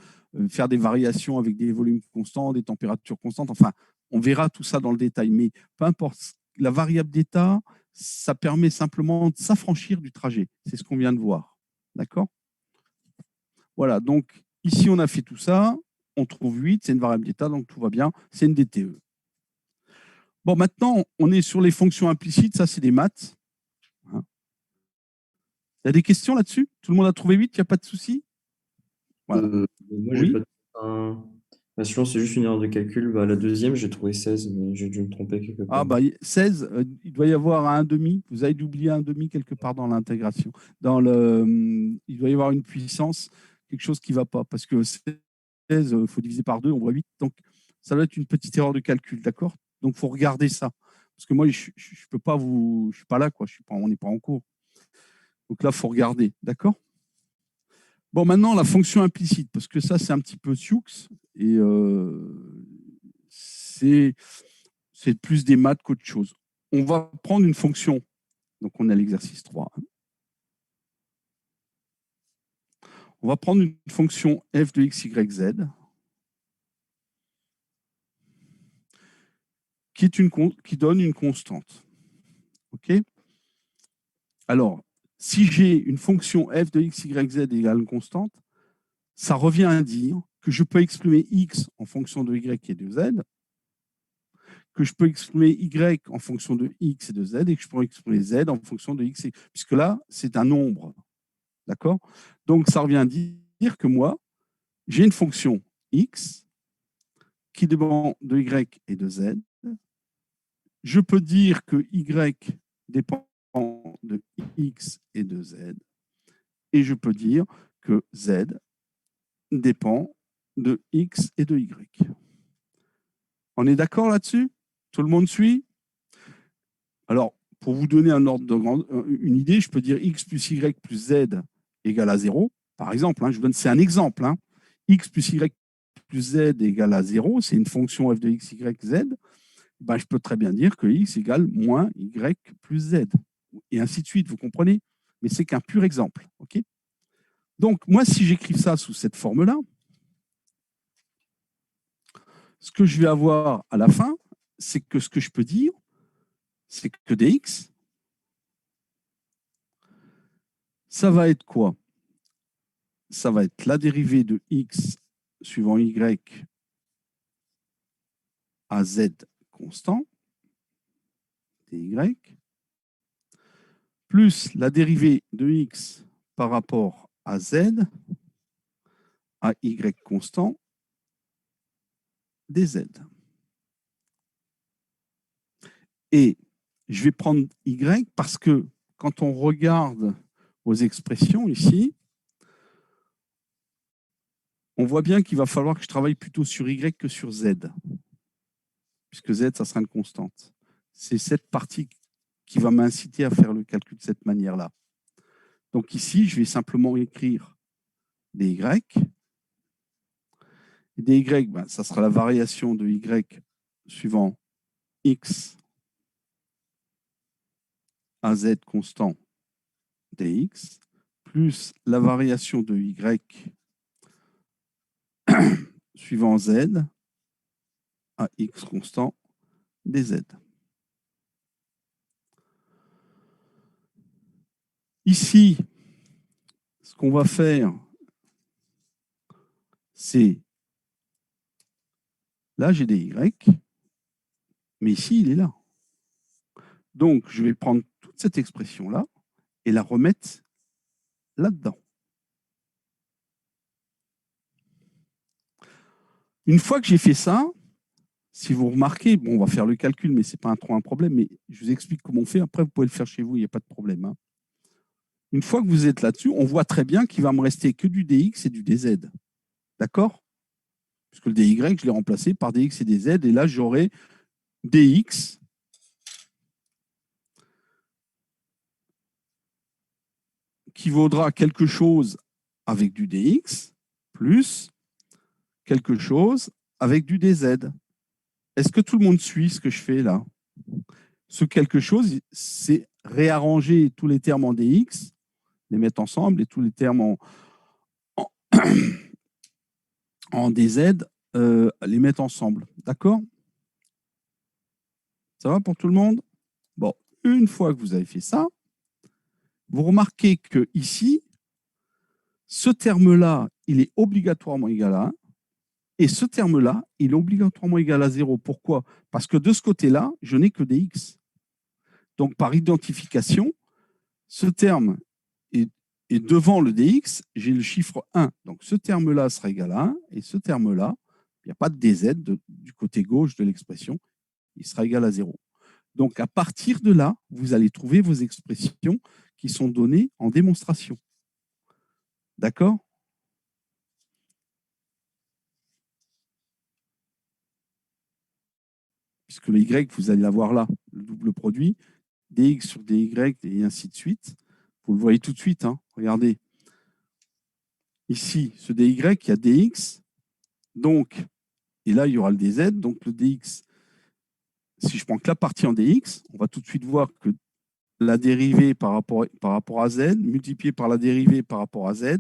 faire des variations avec des volumes constants, des températures constantes, enfin, on verra tout ça dans le détail, mais peu importe, la variable d'état, ça permet simplement de s'affranchir du trajet. C'est ce qu'on vient de voir, d'accord? Voilà, donc ici, on a fait tout ça, on trouve 8, c'est une variable d'état, donc tout va bien, c'est une DTE. Bon, maintenant, on est sur les fonctions implicites, ça, c'est des maths. Hein. Il y a des questions là-dessus? Tout le monde a trouvé 8, il n'y a pas de souci? Voilà. Moi, Oui. j'ai pas. Sinon, c'est juste une erreur de calcul. La deuxième, j'ai trouvé 16, mais j'ai dû me tromper quelque part. Ah, 16, il doit y avoir un 1,5. Vous avez oublié un 1,5 quelque part dans l'intégration. Il doit y avoir une puissance, quelque chose qui ne va pas. Parce que 16, il faut diviser par 2, on voit 8. Donc, ça doit être une petite erreur de calcul, d'accord? Donc, il faut regarder ça. Parce que moi, je ne peux pas je suis pas là, quoi. On n'est pas en cours. Donc là, il faut regarder, d'accord? Bon, maintenant, la fonction implicite, parce que ça, c'est un petit peu Sioux, et c'est plus des maths qu'autre chose. On va prendre une fonction, donc on a l'exercice 3. On va prendre une fonction f de x, y, z, qui donne une constante. OK? Alors, si j'ai une fonction f de x, y, z égale une constante, ça revient à dire que je peux exprimer x en fonction de y et de z, que je peux exprimer y en fonction de x et de z, et que je peux exprimer z en fonction de x, puisque là, c'est un nombre. D'accord? Donc, ça revient à dire que moi, j'ai une fonction x qui dépend de y et de z. Je peux dire que y dépend de x et de z. Et je peux dire que z dépend de x et de y. On est d'accord là-dessus? Tout le monde suit? Alors, pour vous donner un ordre de une idée, je peux dire x plus y plus z égale à 0. Par exemple, hein, c'est un exemple. Hein. X plus y plus z égale à 0, c'est une fonction f de x, y, z. Ben, je peux très bien dire que x égale moins y plus z. Et ainsi de suite, vous comprenez? Mais c'est qu'un pur exemple. Okay, donc, moi, si j'écris ça sous cette forme-là, ce que je vais avoir à la fin, c'est que ce que je peux dire, c'est que dx, ça va être quoi? Ça va être la dérivée de x suivant y à z constant, dy, plus la dérivée de x par rapport à z à y constant dz. Et je vais prendre y parce que quand on regarde aux expressions ici, on voit bien qu'il va falloir que je travaille plutôt sur y que sur z. puisque Z, ça sera une constante. C'est cette partie qui va m'inciter à faire le calcul de cette manière-là. Donc ici, je vais simplement écrire des Y. Et des Y, ben, ça sera la variation de Y suivant X à Z constant dx, plus la variation de Y suivant Z à X constant dz. Ici, ce qu'on va faire, c'est, là j'ai des Y, mais ici il est là. Donc je vais prendre toute cette expression-là et la remettre là-dedans. Une fois que j'ai fait ça, si vous remarquez, bon, on va faire le calcul, mais ce n'est pas trop un problème, mais je vous explique comment on fait. Après, vous pouvez le faire chez vous, il n'y a pas de problème. Hein. Une fois que vous êtes là-dessus, on voit très bien qu'il va me rester que du dx et du dz. D'accord? Puisque le dy, je l'ai remplacé par dx et dz, et là, j'aurai dx qui vaudra quelque chose avec du dx plus quelque chose avec du dz. Est-ce que tout le monde suit ce que je fais là? Ce quelque chose, c'est réarranger tous les termes en dx, les mettre ensemble, et tous les termes en dz, les mettre ensemble. D'accord? Ça va pour tout le monde? Bon, une fois que vous avez fait ça, vous remarquez que ici, ce terme-là, il est obligatoirement égal à 1, et ce terme-là, il est obligatoirement égal à 0. Pourquoi? Parce que de ce côté-là, je n'ai que des x. Donc, par identification, ce terme est devant le dx, j'ai le chiffre 1. Donc, ce terme-là sera égal à 1, et ce terme-là, il n'y a pas de dz du côté gauche de l'expression, il sera égal à 0. Donc, à partir de là, vous allez trouver vos expressions qui sont données en démonstration. D'accord? Puisque le y, vous allez l'avoir là, le double produit, dx sur dy et ainsi de suite. Vous le voyez tout de suite. Hein. Regardez. Ici, ce dy, il y a dx. Donc, et là, il y aura le dz. Donc, le dx, si je prends que la partie en dx, on va tout de suite voir que la dérivée par rapport à z, multipliée par la dérivée par rapport à z,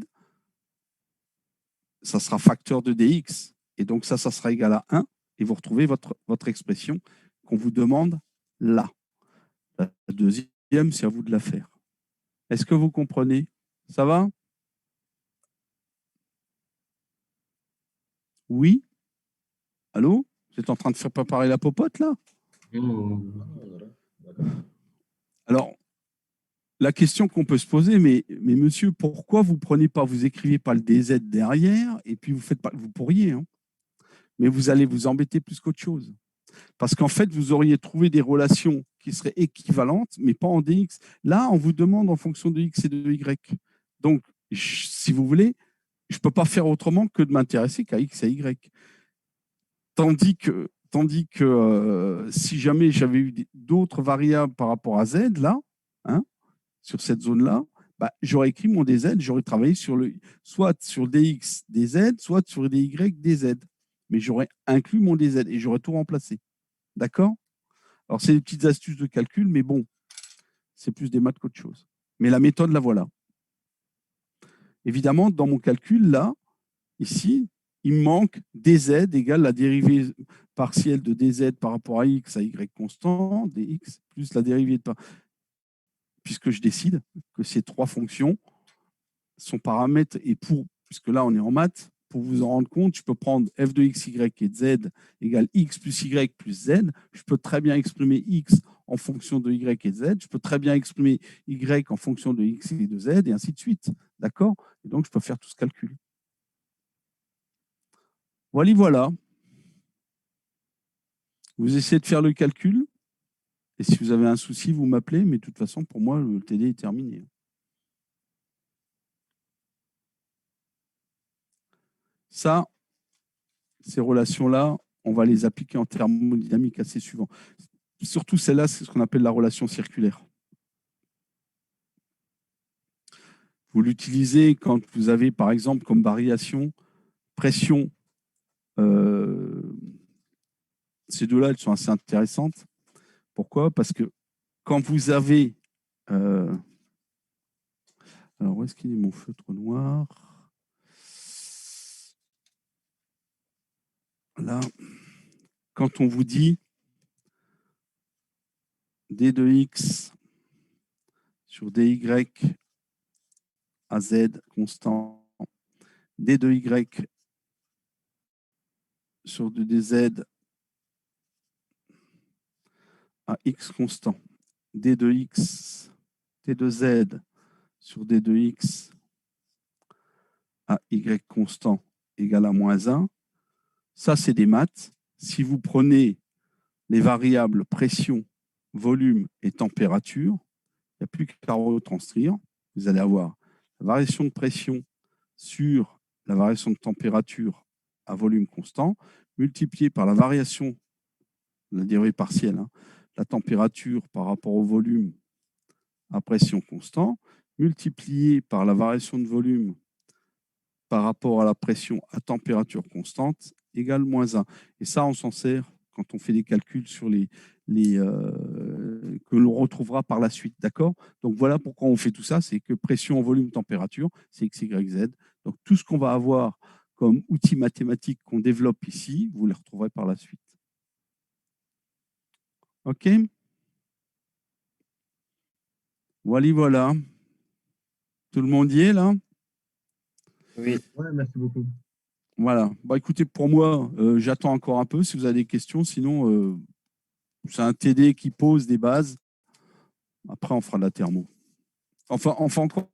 ça sera facteur de dx. Et donc, ça sera égal à 1. Et vous retrouvez votre expression qu'on vous demande là. La deuxième, c'est à vous de la faire. Est-ce que vous comprenez? Ça va? Oui? Allô? Vous êtes en train de faire préparer la popote, là? Alors, la question qu'on peut se poser, mais monsieur, pourquoi vous écrivez pas le DZ derrière et puis vous faites pas, vous pourriez, hein, mais vous allez vous embêter plus qu'autre chose. Parce qu'en fait, vous auriez trouvé des relations qui seraient équivalentes, mais pas en dx. Là, on vous demande en fonction de x et de y. Donc, si vous voulez, je ne peux pas faire autrement que de m'intéresser qu'à x et à y. Tandis que si jamais j'avais eu d'autres variables par rapport à z, là, hein, sur cette zone-là, bah, j'aurais écrit mon dz, j'aurais travaillé soit sur dx, dz, soit sur dy, dz. Mais j'aurais inclus mon dz et j'aurais tout remplacé. D'accord? Alors, c'est des petites astuces de calcul, mais bon, c'est plus des maths qu'autre chose. Mais la méthode, la voilà. Évidemment, dans mon calcul, là, ici, il me manque dz égale la dérivée partielle de dz par rapport à x à y constant, dx, plus la dérivée de... Puisque je décide que ces trois fonctions, son paramètre, et puisque là, on est en maths, pour vous en rendre compte, je peux prendre f de x, y et z égale x plus y plus z. Je peux très bien exprimer x en fonction de y et z. Je peux très bien exprimer y en fonction de x et de z, et ainsi de suite. D'accord? Et donc, je peux faire tout ce calcul. Voilà. Vous essayez de faire le calcul. Et si vous avez un souci, vous m'appelez. Mais de toute façon, pour moi, le TD est terminé. Ça, ces relations-là, on va les appliquer en thermodynamique assez souvent. Surtout celle-là, c'est ce qu'on appelle la relation circulaire. Vous l'utilisez quand vous avez, par exemple, comme variation, pression. Ces deux-là, elles sont assez intéressantes. Pourquoi? Parce que quand vous avez... alors, où est-ce qu'il est mon feutre noir? Là, quand on vous dit d de x sur dy à z constant, d de y sur dz à x constant, d de x, t de z sur d de x à y constant égale à moins 1, ça c'est des maths. Si vous prenez les variables pression, volume et température, il n'y a plus qu'à retranscrire. Vous allez avoir la variation de pression sur la variation de température à volume constant, multiplié par la variation, la dérivée partielle, hein, la température par rapport au volume à pression constant, multiplié par la variation de volume par rapport à la pression à température constante, égale moins 1. Et ça, on s'en sert quand on fait des calculs sur que l'on retrouvera par la suite. D'accord? Donc voilà pourquoi on fait tout ça, c'est que pression, volume, température, c'est x, y, z. Donc tout ce qu'on va avoir comme outils mathématiques qu'on développe ici, vous les retrouverez par la suite. OK? Voilà. Tout le monde y est là? Oui. Ouais, merci beaucoup. Voilà. Bah, écoutez, pour moi, j'attends encore un peu si vous avez des questions. Sinon, c'est un TD qui pose des bases. Après, on fera de la thermo. Enfin, on va encore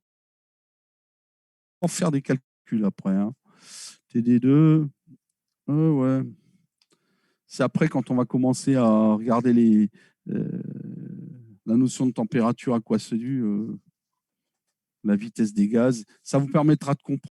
faire des calculs après. Hein. TD2, ouais. C'est après quand on va commencer à regarder la notion de température, à quoi c'est dû, la vitesse des gaz. Ça vous permettra de comprendre